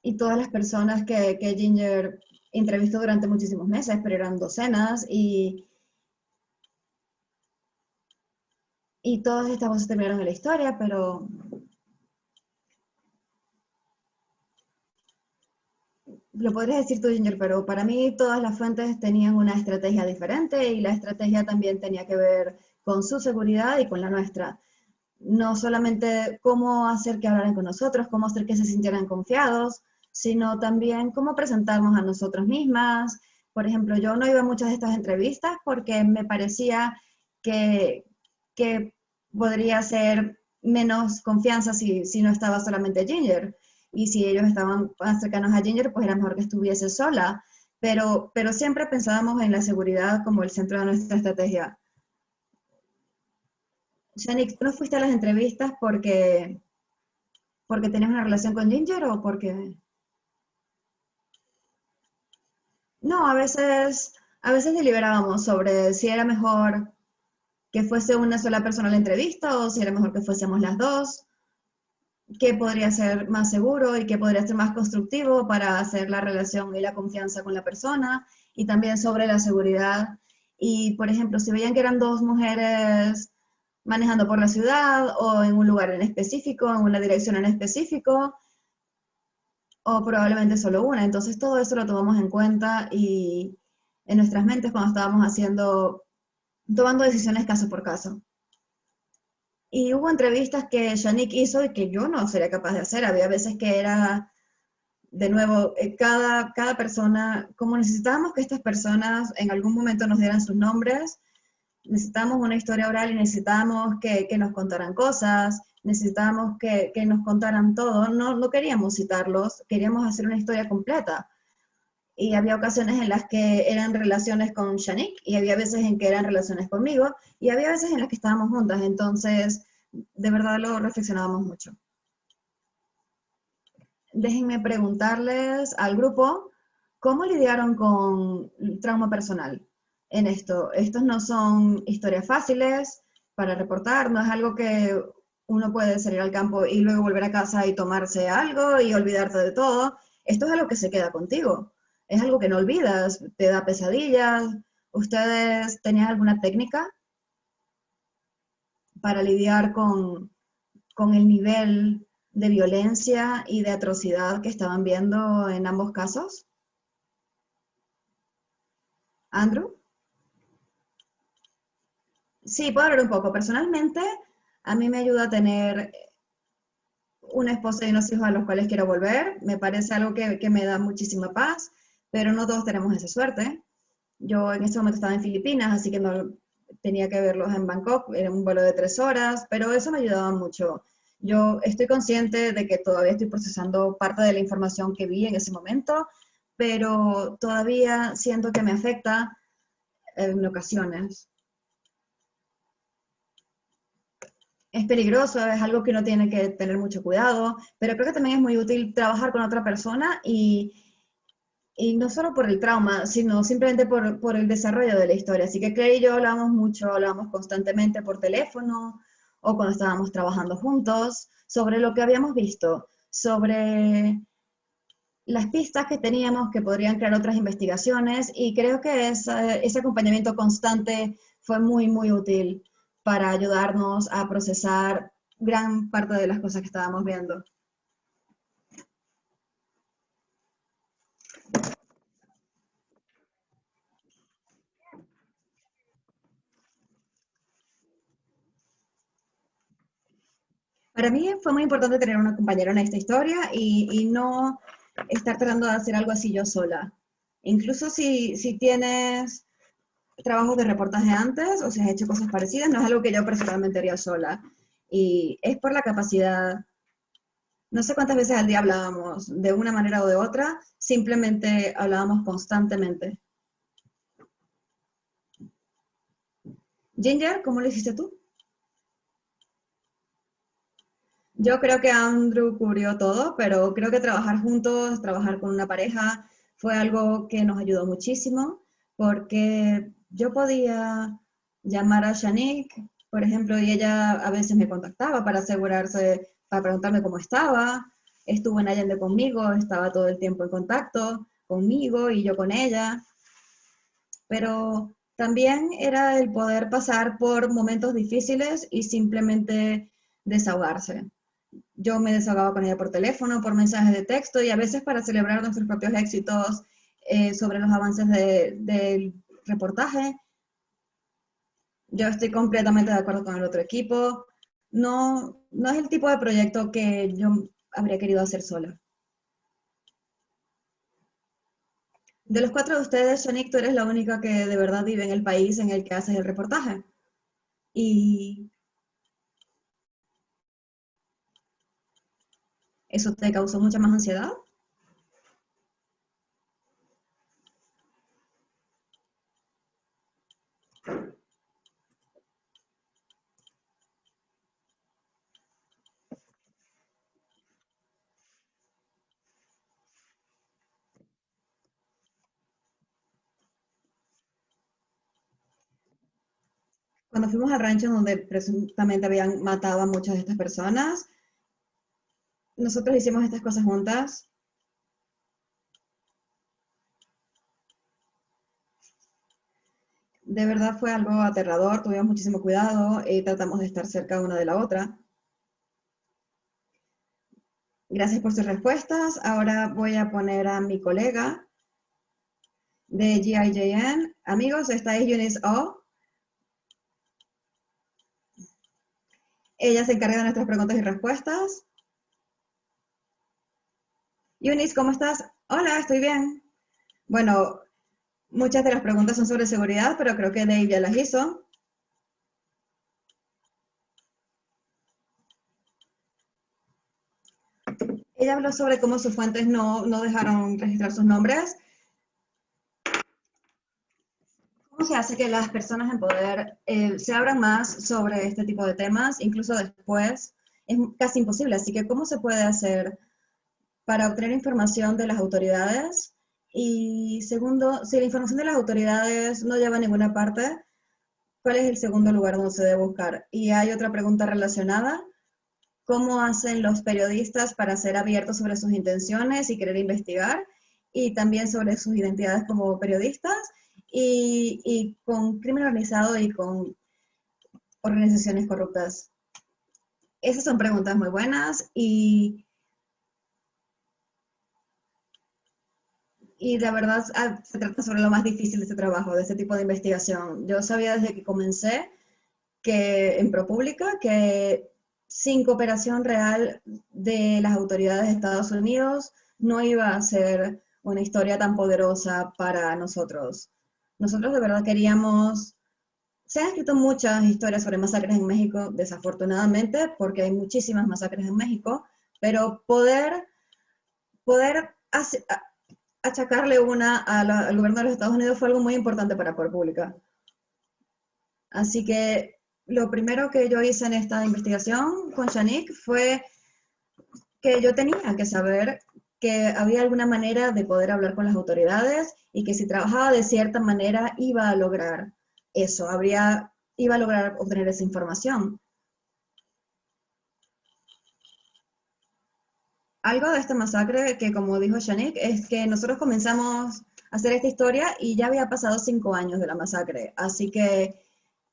y todas las personas que Ginger entrevistó durante muchísimos meses, pero eran docenas, y y todas estas voces terminaron en la historia, pero lo podrías decir tú, Ginger, pero para mí todas las fuentes tenían una estrategia diferente y la estrategia también tenía que ver con su seguridad y con la nuestra. No solamente cómo hacer que hablaran con nosotros, cómo hacer que se sintieran confiados, sino también cómo presentarnos a nosotros mismas. Por ejemplo, yo no iba a muchas de estas entrevistas porque me parecía que, que podría ser menos confianza si no estaba solamente Ginger. Y si ellos estaban más cercanos a Ginger, pues era mejor que estuviese sola. Pero siempre pensábamos en la seguridad como el centro de nuestra estrategia. Shanik, ¿tú no fuiste a las entrevistas porque tenías una relación con Ginger o porque... No, a veces deliberábamos sobre si era mejor que fuese una sola persona a la entrevista o si era mejor que fuésemos las dos, qué podría ser más seguro y qué podría ser más constructivo para hacer la relación y la confianza con la persona, y también sobre la seguridad. Y, por ejemplo, si veían que eran dos mujeres manejando por la ciudad o en un lugar en específico, en una dirección en específico, o probablemente solo una. Entonces todo eso lo tomamos en cuenta y en nuestras mentes cuando estábamos tomando decisiones caso por caso. Y hubo entrevistas que Yannick hizo y que yo no sería capaz de hacer. Había veces que era, de nuevo, cada persona, como necesitábamos que estas personas en algún momento nos dieran sus nombres, necesitábamos una historia oral y necesitábamos que nos contaran cosas, necesitábamos que nos contaran todo. No, no queríamos citarlos, queríamos hacer una historia completa. Y había ocasiones en las que eran relaciones con Shanique, y había veces en que eran relaciones conmigo, y había veces en las que estábamos juntas. Entonces, de verdad lo reflexionábamos mucho. Déjenme preguntarles al grupo, ¿cómo lidiaron con el trauma personal en esto? Estos no son historias fáciles para reportar, no es algo que uno puede salir al campo y luego volver a casa y tomarse algo y olvidarte de todo. Esto es algo que se queda contigo, es algo que no olvidas, te da pesadillas. ¿Ustedes tenían alguna técnica para lidiar con el nivel de violencia y de atrocidad que estaban viendo en ambos casos? Andrew. Sí, puedo hablar un poco. Personalmente, a mí me ayuda a tener una esposa y unos hijos a los cuales quiero volver. Me parece algo que me da muchísima paz, pero no todos tenemos esa suerte. Yo en ese momento estaba en Filipinas, así que no tenía que verlos en Bangkok, era un vuelo de 3 horas, pero eso me ayudaba mucho. Yo estoy consciente de que todavía estoy procesando parte de la información que vi en ese momento, pero todavía siento que me afecta en ocasiones. Es peligroso, es algo que uno tiene que tener mucho cuidado, pero creo que también es muy útil trabajar con otra persona y no solo por el trauma, sino simplemente por el desarrollo de la historia. Así que Claire y yo hablábamos mucho, hablábamos constantemente por teléfono o cuando estábamos trabajando juntos sobre lo que habíamos visto, sobre las pistas que teníamos que podrían crear otras investigaciones, y creo que ese acompañamiento constante fue muy, muy útil para ayudarnos a procesar gran parte de las cosas que estábamos viendo. Para mí fue muy importante tener una compañera en esta historia y no estar tratando de hacer algo así yo sola. Incluso si tienes trabajos de reportaje antes o si has hecho cosas parecidas, no es algo que yo personalmente haría sola. Y es por la capacidad, no sé cuántas veces al día hablábamos de una manera o de otra, simplemente hablábamos constantemente. Ginger, ¿cómo lo hiciste tú? Yo creo que Andrew cubrió todo, pero creo que trabajar juntos, trabajar con una pareja, fue algo que nos ayudó muchísimo, porque yo podía llamar a Shanique, por ejemplo, y ella a veces me contactaba para asegurarse, para preguntarme cómo estaba. Estuvo en Allende conmigo, estaba todo el tiempo en contacto conmigo y yo con ella, pero También era el poder pasar por momentos difíciles y simplemente desahogarse. Yo me desahogaba con ella por teléfono, por mensajes de texto y a veces para celebrar nuestros propios éxitos sobre los avances del reportaje. Yo estoy completamente de acuerdo con el otro equipo. No, no es el tipo de proyecto que yo habría querido hacer sola. De los cuatro de ustedes, Shanique, tú eres la única que de verdad vive en el país en el que haces el reportaje. Y eso te causó mucha más ansiedad. Cuando fuimos al rancho donde presuntamente habían matado a muchas de estas personas, nosotros hicimos estas cosas juntas. De verdad fue algo aterrador, tuvimos muchísimo cuidado y tratamos de estar cerca una de la otra. Gracias por sus respuestas. Ahora voy a poner a mi colega de GIJN. Amigos, esta es Eunice O. Ella se encarga de nuestras preguntas y respuestas. Eunice, ¿cómo estás? Hola, estoy bien. Bueno, muchas de las preguntas son sobre seguridad, pero creo que Dave ya las hizo. Ella habló sobre cómo sus fuentes no dejaron registrar sus nombres. ¿Cómo se hace que las personas en poder se abran más sobre este tipo de temas, incluso después? Es casi imposible, así que ¿cómo se puede hacer para obtener información de las autoridades? Y segundo, si la información de las autoridades no lleva a ninguna parte, ¿cuál es el segundo lugar donde se debe buscar? Y hay otra pregunta relacionada. ¿Cómo hacen los periodistas para ser abiertos sobre sus intenciones y querer investigar? Y también sobre sus identidades como periodistas y con crimen organizado y con organizaciones corruptas. Esas son preguntas muy buenas y la verdad se trata sobre lo más difícil de este trabajo, de este tipo de investigación. Yo sabía desde que comencé que en ProPublica que sin cooperación real de las autoridades de Estados Unidos no iba a ser una historia tan poderosa para nosotros. Nosotros de verdad queríamos, se han escrito muchas historias sobre masacres en México, desafortunadamente, porque hay muchísimas masacres en México, pero poder achacarle una al gobierno de los Estados Unidos fue algo muy importante para ProPublica. Así que lo primero que yo hice en esta investigación con Shanique fue que yo tenía que saber que había alguna manera de poder hablar con las autoridades y que si trabajaba de cierta manera iba a lograr eso, iba a lograr obtener esa información. Algo de esta masacre que, como dijo Shanique, es que nosotros comenzamos a hacer esta historia y ya había pasado 5 años de la masacre, así que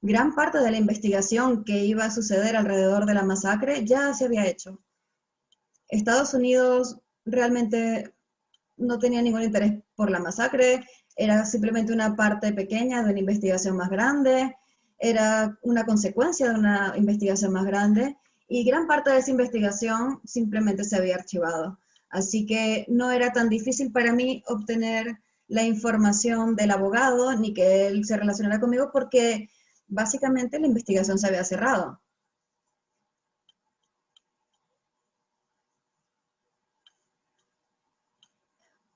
gran parte de la investigación que iba a suceder alrededor de la masacre ya se había hecho. Estados Unidos realmente no tenía ningún interés por la masacre, era simplemente una parte pequeña de una investigación más grande, era una consecuencia de una investigación más grande y gran parte de esa investigación simplemente se había archivado. Así que no era tan difícil para mí obtener la información del abogado ni que él se relacionara conmigo porque básicamente la investigación se había cerrado.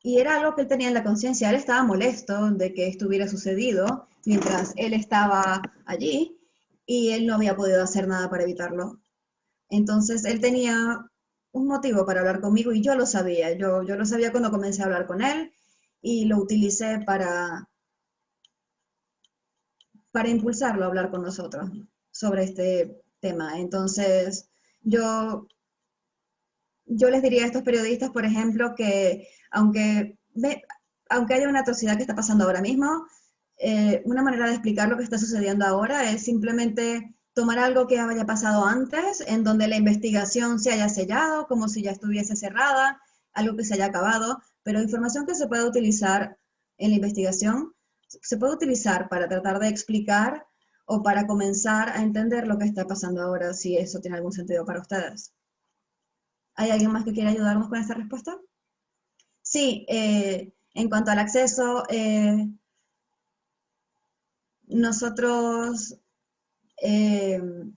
Y era algo que él tenía en la conciencia, él estaba molesto de que esto hubiera sucedido mientras él estaba allí y él no había podido hacer nada para evitarlo. Entonces él tenía un motivo para hablar conmigo y yo lo sabía, yo lo sabía cuando comencé a hablar con él y lo utilicé para impulsarlo a hablar con nosotros sobre este tema. Entonces yo yo les diría a estos periodistas, por ejemplo, que aunque haya una atrocidad que está pasando ahora mismo, una manera de explicar lo que está sucediendo ahora es simplemente tomar algo que haya pasado antes, en donde la investigación se haya sellado, como si ya estuviese cerrada, algo que se haya acabado, pero información que se puede utilizar en la investigación, se puede utilizar para tratar de explicar o para comenzar a entender lo que está pasando ahora, si eso tiene algún sentido para ustedes. ¿Hay alguien más que quiera ayudarnos con esta respuesta? Sí, en cuanto al acceso, nosotros, en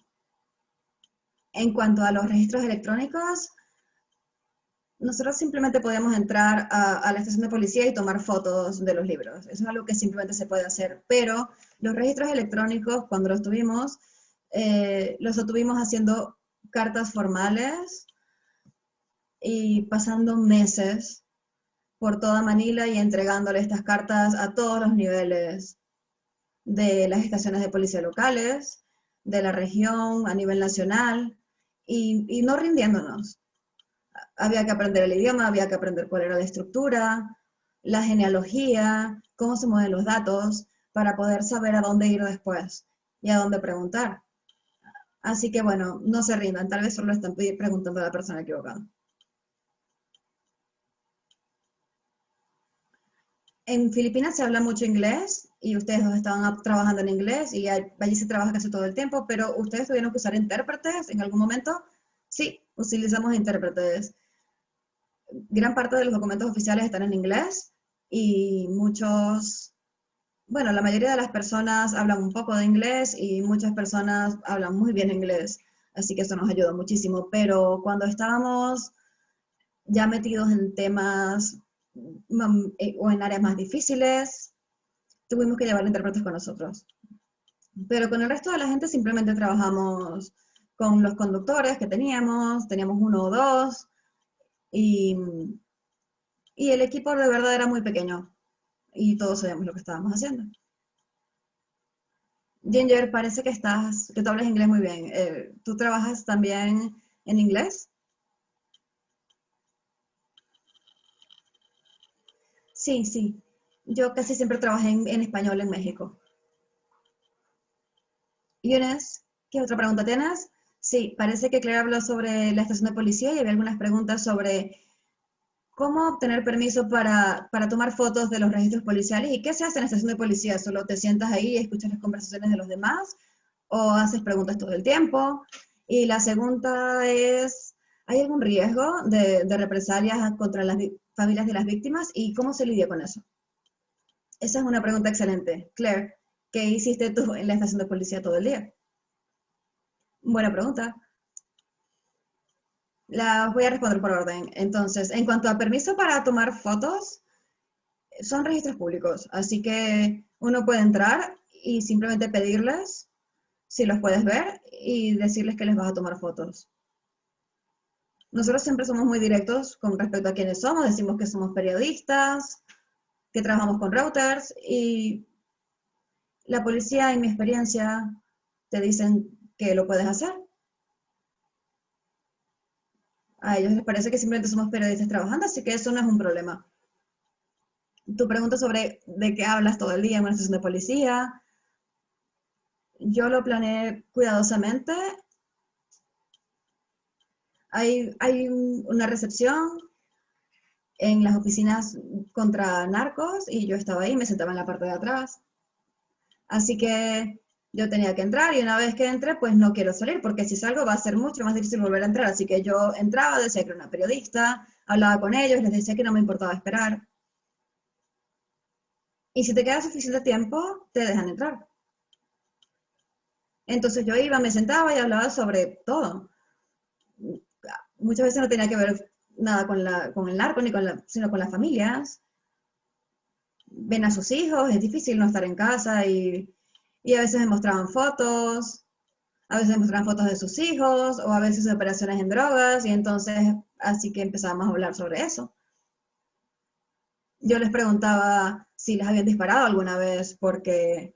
cuanto a los registros electrónicos, nosotros simplemente podíamos entrar a la estación de policía y tomar fotos de los libros. Eso es algo que simplemente se puede hacer. Pero los registros electrónicos, cuando los obtuvimos haciendo cartas formales y pasando meses por toda Manila y entregándole estas cartas a todos los niveles de las estaciones de policía locales, de la región, a nivel nacional, y no rindiéndonos. Había que aprender el idioma, había que aprender cuál era la estructura, la genealogía, cómo se mueven los datos, para poder saber a dónde ir después y a dónde preguntar. Así que bueno, no se rindan, tal vez solo están preguntando a la persona equivocada. En Filipinas se habla mucho inglés y ustedes dos estaban trabajando en inglés y allí se trabaja casi todo el tiempo, pero ¿ustedes tuvieron que usar intérpretes en algún momento? Sí, utilizamos intérpretes. Gran parte de los documentos oficiales están en inglés y bueno, la mayoría de las personas hablan un poco de inglés y muchas personas hablan muy bien inglés, así que eso nos ayuda muchísimo, pero cuando estábamos ya metidos en temas o en áreas más difíciles, tuvimos que llevar intérpretes con nosotros. Pero con el resto de la gente simplemente trabajamos con los conductores que teníamos uno o dos, y el equipo de verdad era muy pequeño, y todos sabíamos lo que estábamos haciendo. Ginger, parece que tú hablas inglés muy bien. ¿Tú trabajas también en inglés? Sí, sí. Yo casi siempre trabajé en español en México. Yunes, ¿qué otra pregunta tienes? Sí, parece que Claire habló sobre la estación de policía y había algunas preguntas sobre cómo obtener permiso para tomar fotos de los registros policiales y qué se hace en la estación de policía. ¿Solo te sientas ahí y escuchas las conversaciones de los demás o haces preguntas todo el tiempo? Y la segunda es, ¿hay algún riesgo de represalias contra las familias de las víctimas y cómo se lidia con eso? Esa es una pregunta excelente. Claire, ¿qué hiciste tú en la estación de policía todo el día? Buena pregunta. La voy a responder por orden. Entonces, en cuanto a permiso para tomar fotos, son registros públicos, así que uno puede entrar y simplemente pedirles si los puedes ver y decirles que les vas a tomar fotos. Nosotros siempre somos muy directos con respecto a quiénes somos, decimos que somos periodistas, que trabajamos con routers y la policía, en mi experiencia, te dicen que lo puedes hacer. A ellos les parece que simplemente somos periodistas trabajando, así que eso no es un problema. Tu pregunta sobre de qué hablas todo el día en una estación de policía, yo lo planeé cuidadosamente. Hay una recepción en las oficinas contra narcos y yo estaba ahí, me sentaba en la parte de atrás. Así que yo tenía que entrar y una vez que entré, pues no quiero salir porque si salgo va a ser mucho más difícil volver a entrar. Así que yo entraba, decía que era una periodista, hablaba con ellos, les decía que no me importaba esperar. Y si te queda suficiente tiempo, te dejan entrar. Entonces yo iba, me sentaba y hablaba sobre todo. Muchas veces no tenía que ver nada con el narco, sino con las familias. Ven a sus hijos, es difícil no estar en casa y a veces me mostraban fotos, a veces me mostraban fotos de sus hijos o a veces de operaciones en drogas y entonces así que empezábamos a hablar sobre eso. Yo les preguntaba si les habían disparado alguna vez porque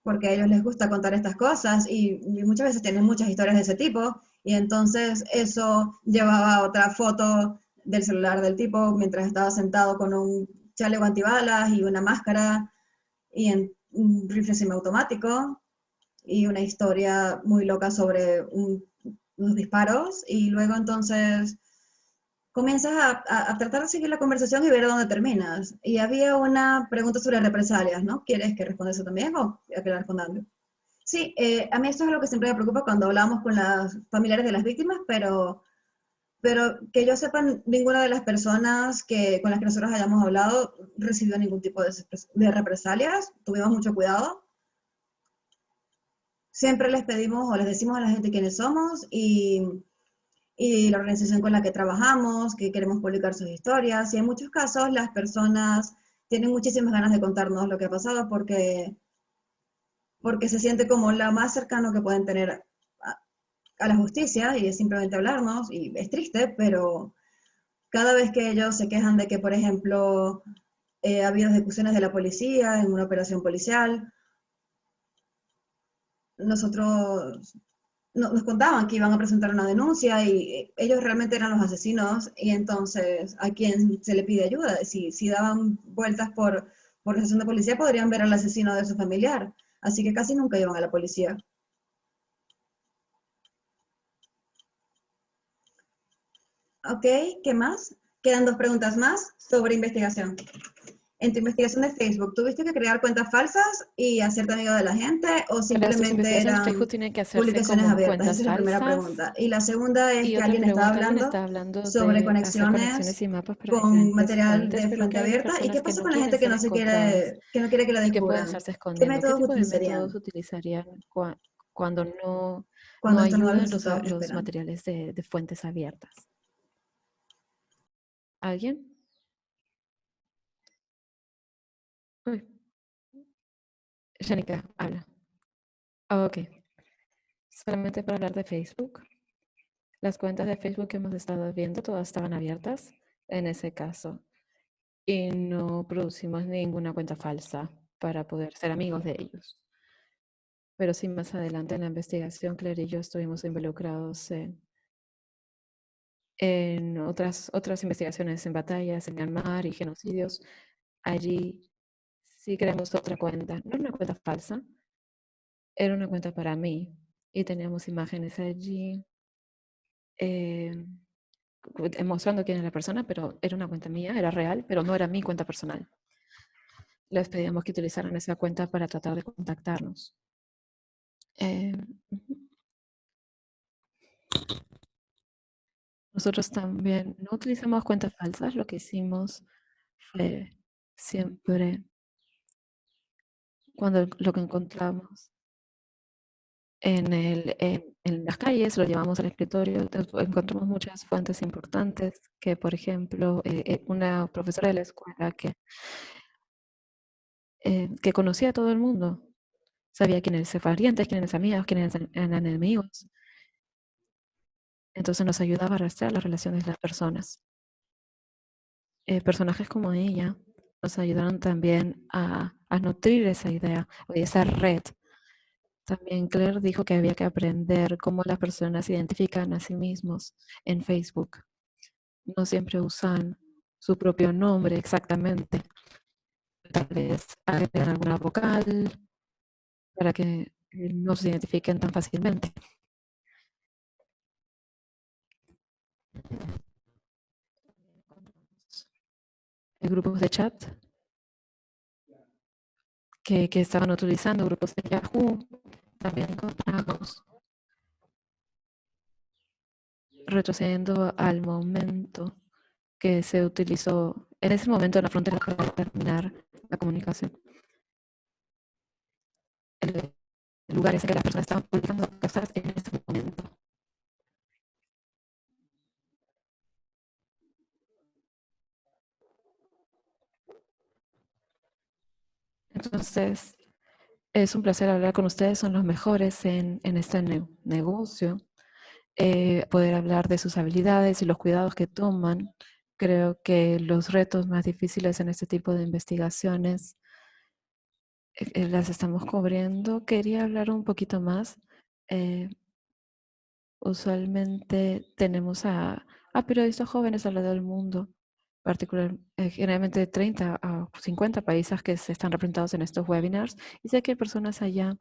a ellos les gusta contar estas cosas y muchas veces tienen muchas historias de ese tipo y entonces eso llevaba a otra foto del celular del tipo mientras estaba sentado con un chaleco antibalas y una máscara y un rifle semiautomático y una historia muy loca sobre unos disparos y luego entonces comienzas a tratar de seguir la conversación y ver a dónde terminas. Y había una pregunta sobre represalias, ¿no? ¿Quieres que responda eso también o a que la respondamos? Sí, a mí esto es lo que siempre me preocupa cuando hablamos con las familiares de las víctimas, pero que yo sepa, ninguna de las personas con las que nosotros hayamos hablado recibió ningún tipo de represalias. Tuvimos mucho cuidado. Siempre les pedimos o les decimos a la gente quiénes somos y la organización con la que trabajamos, que queremos publicar sus historias. Y en muchos casos las personas tienen muchísimas ganas de contarnos lo que ha pasado porque se siente como lo más cercano que pueden tener a la justicia y es simplemente hablarnos y es triste, pero cada vez que ellos se quejan de que, por ejemplo, ha habido ejecuciones de la policía en una operación policial, nosotros nos contaban que iban a presentar una denuncia y ellos realmente eran los asesinos y entonces a quien se le pide ayuda. Si daban vueltas por la estación de policía podrían ver al asesino de su familiar, así que casi nunca iban a la policía. Ok, ¿qué más? Quedan dos preguntas más sobre investigación. En tu investigación de Facebook, ¿tuviste que crear cuentas falsas y hacerte amigo de la gente o Para sus simplemente investigaciones, Facebook eran tiene que hacerse publicaciones como abiertas? Esa cuentas es la primera falsas. pregunta. Y la segunda es Y que otra alguien estaba pregunta, alguien hablando está hablando sobre de hacer conexiones conexiones y mapas para con diferentes material fuentes, de pero fuente que hay abierta. ¿Y qué personas que pasa no con la quieren gente que ser no encontradas que no quiere que la y que pueden estarse descubran? ¿Qué escondiendo. ¿Qué métodos tipo de métodos utilizarían utilizarían cuando no cuando esto no da los ayudan resultados que los esperan? materiales de fuentes abiertas? ¿Alguien? Uy, Shanika, habla. Ok, solamente para hablar de Facebook. Las cuentas de Facebook que hemos estado viendo, todas estaban abiertas en ese caso. Y no producimos ninguna cuenta falsa para poder ser amigos de ellos. Pero sí, más adelante en la investigación, Claire y yo estuvimos involucrados en otras investigaciones en batallas en Myanmar y genocidios. Allí sí creamos otra cuenta. No era una cuenta falsa, era una cuenta para mí. Y teníamos imágenes allí eh, mostrando quién es la persona, pero era una cuenta mía, era real, pero no era mi cuenta personal. Les pedíamos que utilizaran esa cuenta para tratar de contactarnos. Eh, Nosotros también no utilizamos cuentas falsas, lo que hicimos fue siempre cuando lo que encontramos en las calles, lo llevamos al escritorio, encontramos muchas fuentes importantes, que por ejemplo, una profesora de la escuela que conocía a todo el mundo, sabía quiénes eran parientes, quiénes eran amigos, quiénes eran enemigos, entonces nos ayudaba a rastrear las relaciones de las personas. Personajes como ella nos ayudaron también a nutrir esa idea o esa red. También Claire dijo que había que aprender cómo las personas se identifican a sí mismos en Facebook. No siempre usan su propio nombre exactamente. Tal vez agregan alguna vocal para que no se identifiquen tan fácilmente. Hay grupos de chat que estaban utilizando, grupos de Yahoo. También encontramos, retrocediendo al momento que se utilizó en ese momento en la frontera para terminar la comunicación. El lugar ese que las personas estaban publicando cosas en ese momento. Entonces, es un placer hablar con ustedes, son los mejores en este negocio. Poder hablar de sus habilidades y los cuidados que toman. Creo que los retos más difíciles en este tipo de investigaciones las estamos cubriendo. Quería hablar un poquito más. Eh, Usualmente tenemos a periodistas jóvenes alrededor del mundo, generalmente de 30 a 50 países que se están representados en estos webinars. Y sé que hay personas allá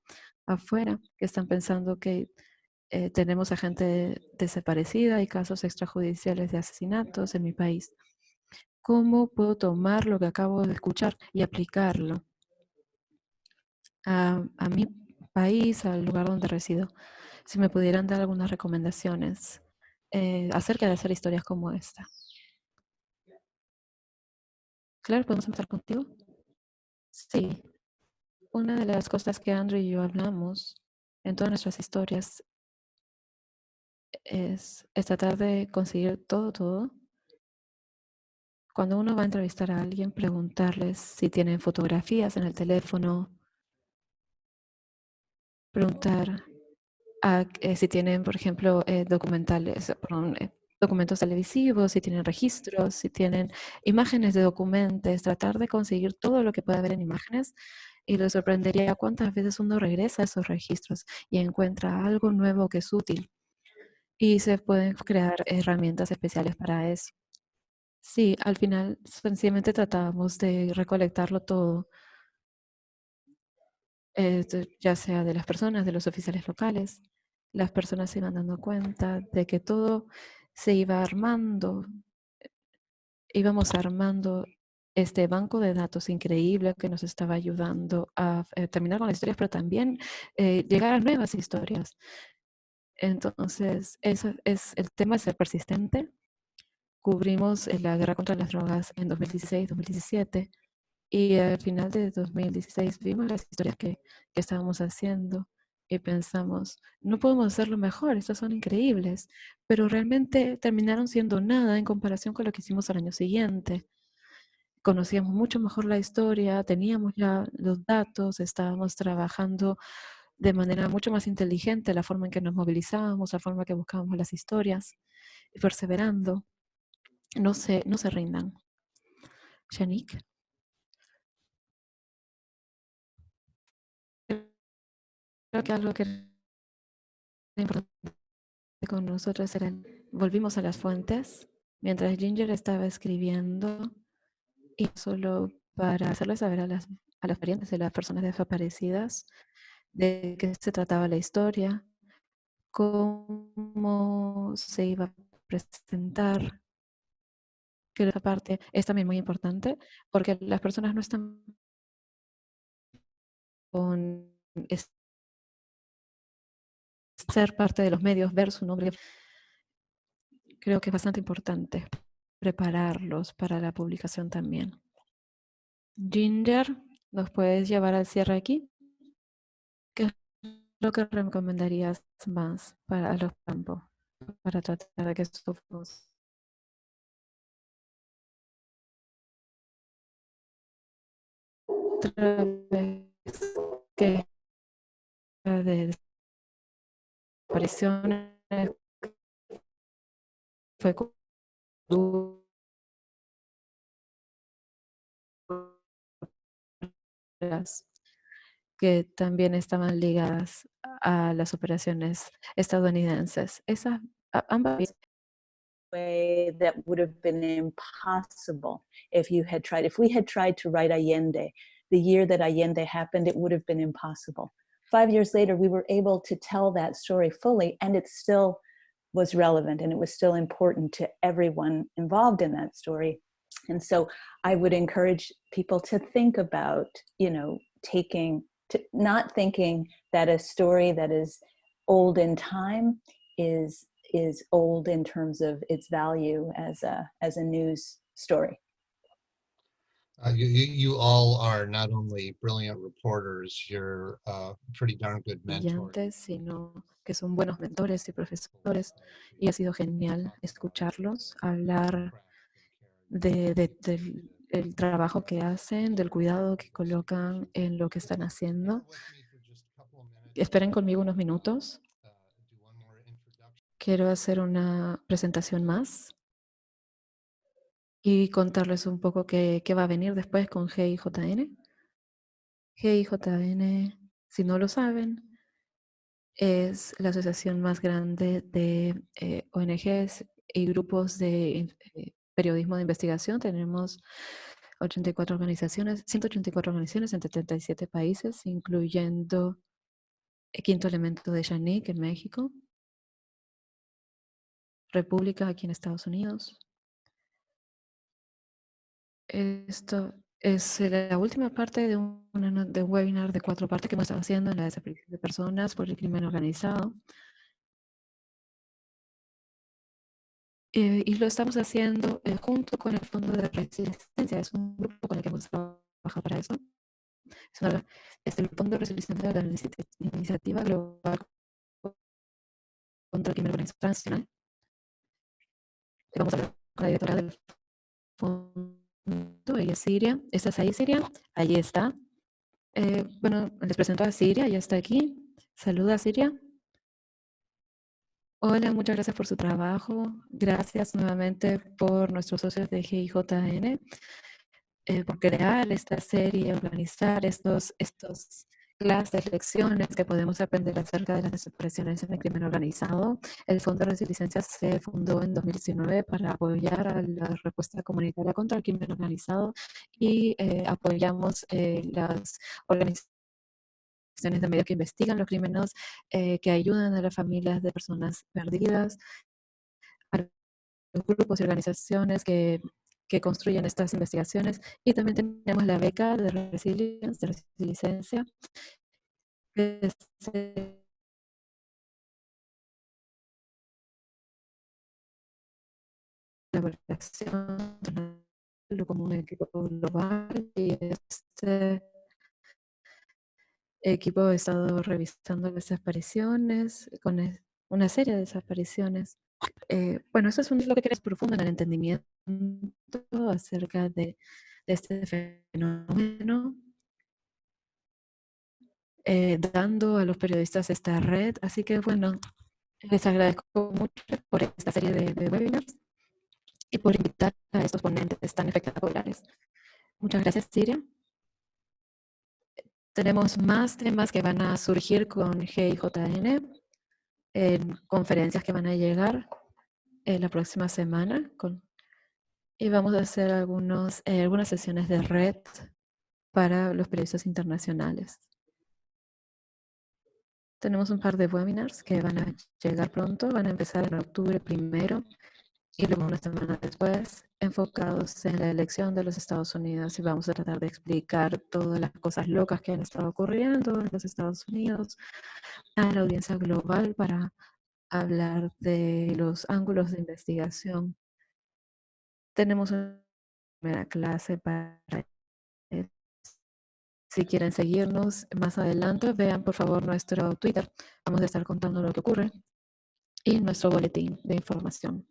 afuera que están pensando que tenemos a gente desaparecida y casos extrajudiciales de asesinatos en mi país. ¿Cómo puedo tomar lo que acabo de escuchar y aplicarlo a mi país, al lugar donde resido? Si me pudieran dar algunas recomendaciones acerca de hacer historias como esta. Claro, ¿podemos empezar contigo? Sí. Una de las cosas que Andrew y yo hablamos en todas nuestras historias es tratar de conseguir todo. Cuando uno va a entrevistar a alguien, preguntarles si tienen fotografías en el teléfono, preguntar si tienen, por ejemplo, documentos televisivos, si tienen registros, si tienen imágenes de documentos, tratar de conseguir todo lo que pueda haber en imágenes. Y les sorprendería cuántas veces uno regresa a esos registros y encuentra algo nuevo que es útil. Y se pueden crear herramientas especiales para eso. Sí, al final sencillamente tratábamos de recolectarlo todo, ya sea de las personas, de los oficiales locales. Las personas se iban dando cuenta de que todo se iba armando, íbamos armando este banco de datos increíble que nos estaba ayudando a terminar con las historias, pero también llegar a nuevas historias. Entonces, eso es el tema de ser persistente. Cubrimos la guerra contra las drogas en 2016, 2017 y al final de 2016 vimos las historias que estábamos haciendo y pensamos, no podemos hacerlo mejor, estas son increíbles, pero realmente terminaron siendo nada en comparación con lo que hicimos al año siguiente. Conocíamos mucho mejor la historia, teníamos ya los datos, estábamos trabajando de manera mucho más inteligente la forma en que nos movilizábamos, la forma en que buscábamos las historias y perseverando. No se rindan. Shanique. Creo que algo que era importante con nosotros era volvimos a las fuentes mientras Ginger estaba escribiendo y solo para hacerles saber a las parientes de las personas desaparecidas de qué se trataba la historia, cómo se iba a presentar, que esa parte es también muy importante porque las personas no están con ser parte de los medios, ver su nombre. Creo que es bastante importante prepararlos para la publicación también. Ginger, ¿nos puedes llevar al cierre aquí? ¿Qué es lo que recomendarías más para los campos? Para tratar de que esto funcione. Otra vez que de desapariciones fue culturas que también estaban ligadas a las operaciones estadounidenses. Ambas way that would have been impossible if we had tried to write Allende, the year that Allende happened, it would have been impossible. 5 years later, we were able to tell that story fully, and it still was relevant, and it was still important to everyone involved in that story. And so I would encourage people to think about, not thinking that a story that is old in time is old in terms of its value as a news story. You all are not only brilliant reporters, you're pretty darn good mentors. Sino que son buenos mentores y profesores, y ha sido genial escucharlos hablar del trabajo que hacen, del cuidado que colocan en lo que están haciendo. Esperen conmigo unos minutos. Quiero hacer una presentación más y contarles un poco qué va a venir después con GIJN. GIJN, si no lo saben, es la asociación más grande de ONGs y grupos de periodismo de investigación. Tenemos 184 organizaciones en 77 países, incluyendo el Quinto Elemento de Yannick en México, República aquí en Estados Unidos. Esto es la última parte de un webinar de 4 partes que hemos estado haciendo en la desaparición de personas por el crimen organizado. Y lo estamos haciendo junto con el Fondo de Resiliencia. Es un grupo con el que hemos trabajado para eso. Es el Fondo de Resiliencia de la Iniciativa Global contra el Crimen Organizado Transnacional. Vamos a hablar con la directora del fondo, ella es Siria. ¿Estás ahí, Siria? Allí está. Bueno, les presento a Siria, ya está aquí. Saluda, Siria. Hola, muchas gracias por su trabajo. Gracias nuevamente por nuestros socios de GIJN, por crear esta serie, organizar estos clases, lecciones que podemos aprender acerca de las desapariciones en el crimen organizado. El Fondo de Resiliencia se fundó en 2019 para apoyar a la respuesta comunitaria contra el crimen organizado y apoyamos las organizaciones de medios que investigan los crímenes, que ayudan a las familias de personas perdidas, a los grupos y organizaciones que construyen estas investigaciones. Y también tenemos la beca de resiliencia, que se colaboración como un equipo global, y este equipo ha estado revisando desapariciones, con una serie de desapariciones. Bueno, eso es lo que queremos profundo en el entendimiento acerca de este fenómeno, dando a los periodistas esta red. Así que bueno, les agradezco mucho por esta serie de webinars y por invitar a estos ponentes tan espectaculares. Muchas gracias, Siria. Tenemos más temas que van a surgir con GIJN, en conferencias que van a llegar la próxima semana. Y vamos a hacer algunas sesiones de red para los periodistas internacionales. Tenemos un par de webinars que van a llegar pronto, van a empezar en octubre 1 y luego una semana después, enfocados en la elección de los Estados Unidos, y vamos a tratar de explicar todas las cosas locas que han estado ocurriendo en los Estados Unidos a la audiencia global para hablar de los ángulos de investigación. Tenemos una primera clase para si quieren seguirnos más adelante, vean por favor nuestro Twitter. Vamos a estar contando lo que ocurre y nuestro boletín de información.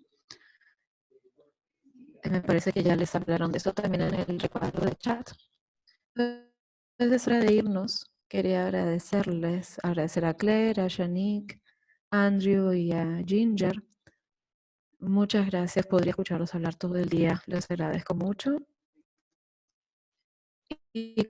Me parece que ya les hablaron de eso también en el recuadro de chat. Antes de irnos, quería agradecer a Claire, a Yannick, a Andrew y a Ginger. Muchas gracias, podría escucharlos hablar todo el día. Les agradezco mucho. Y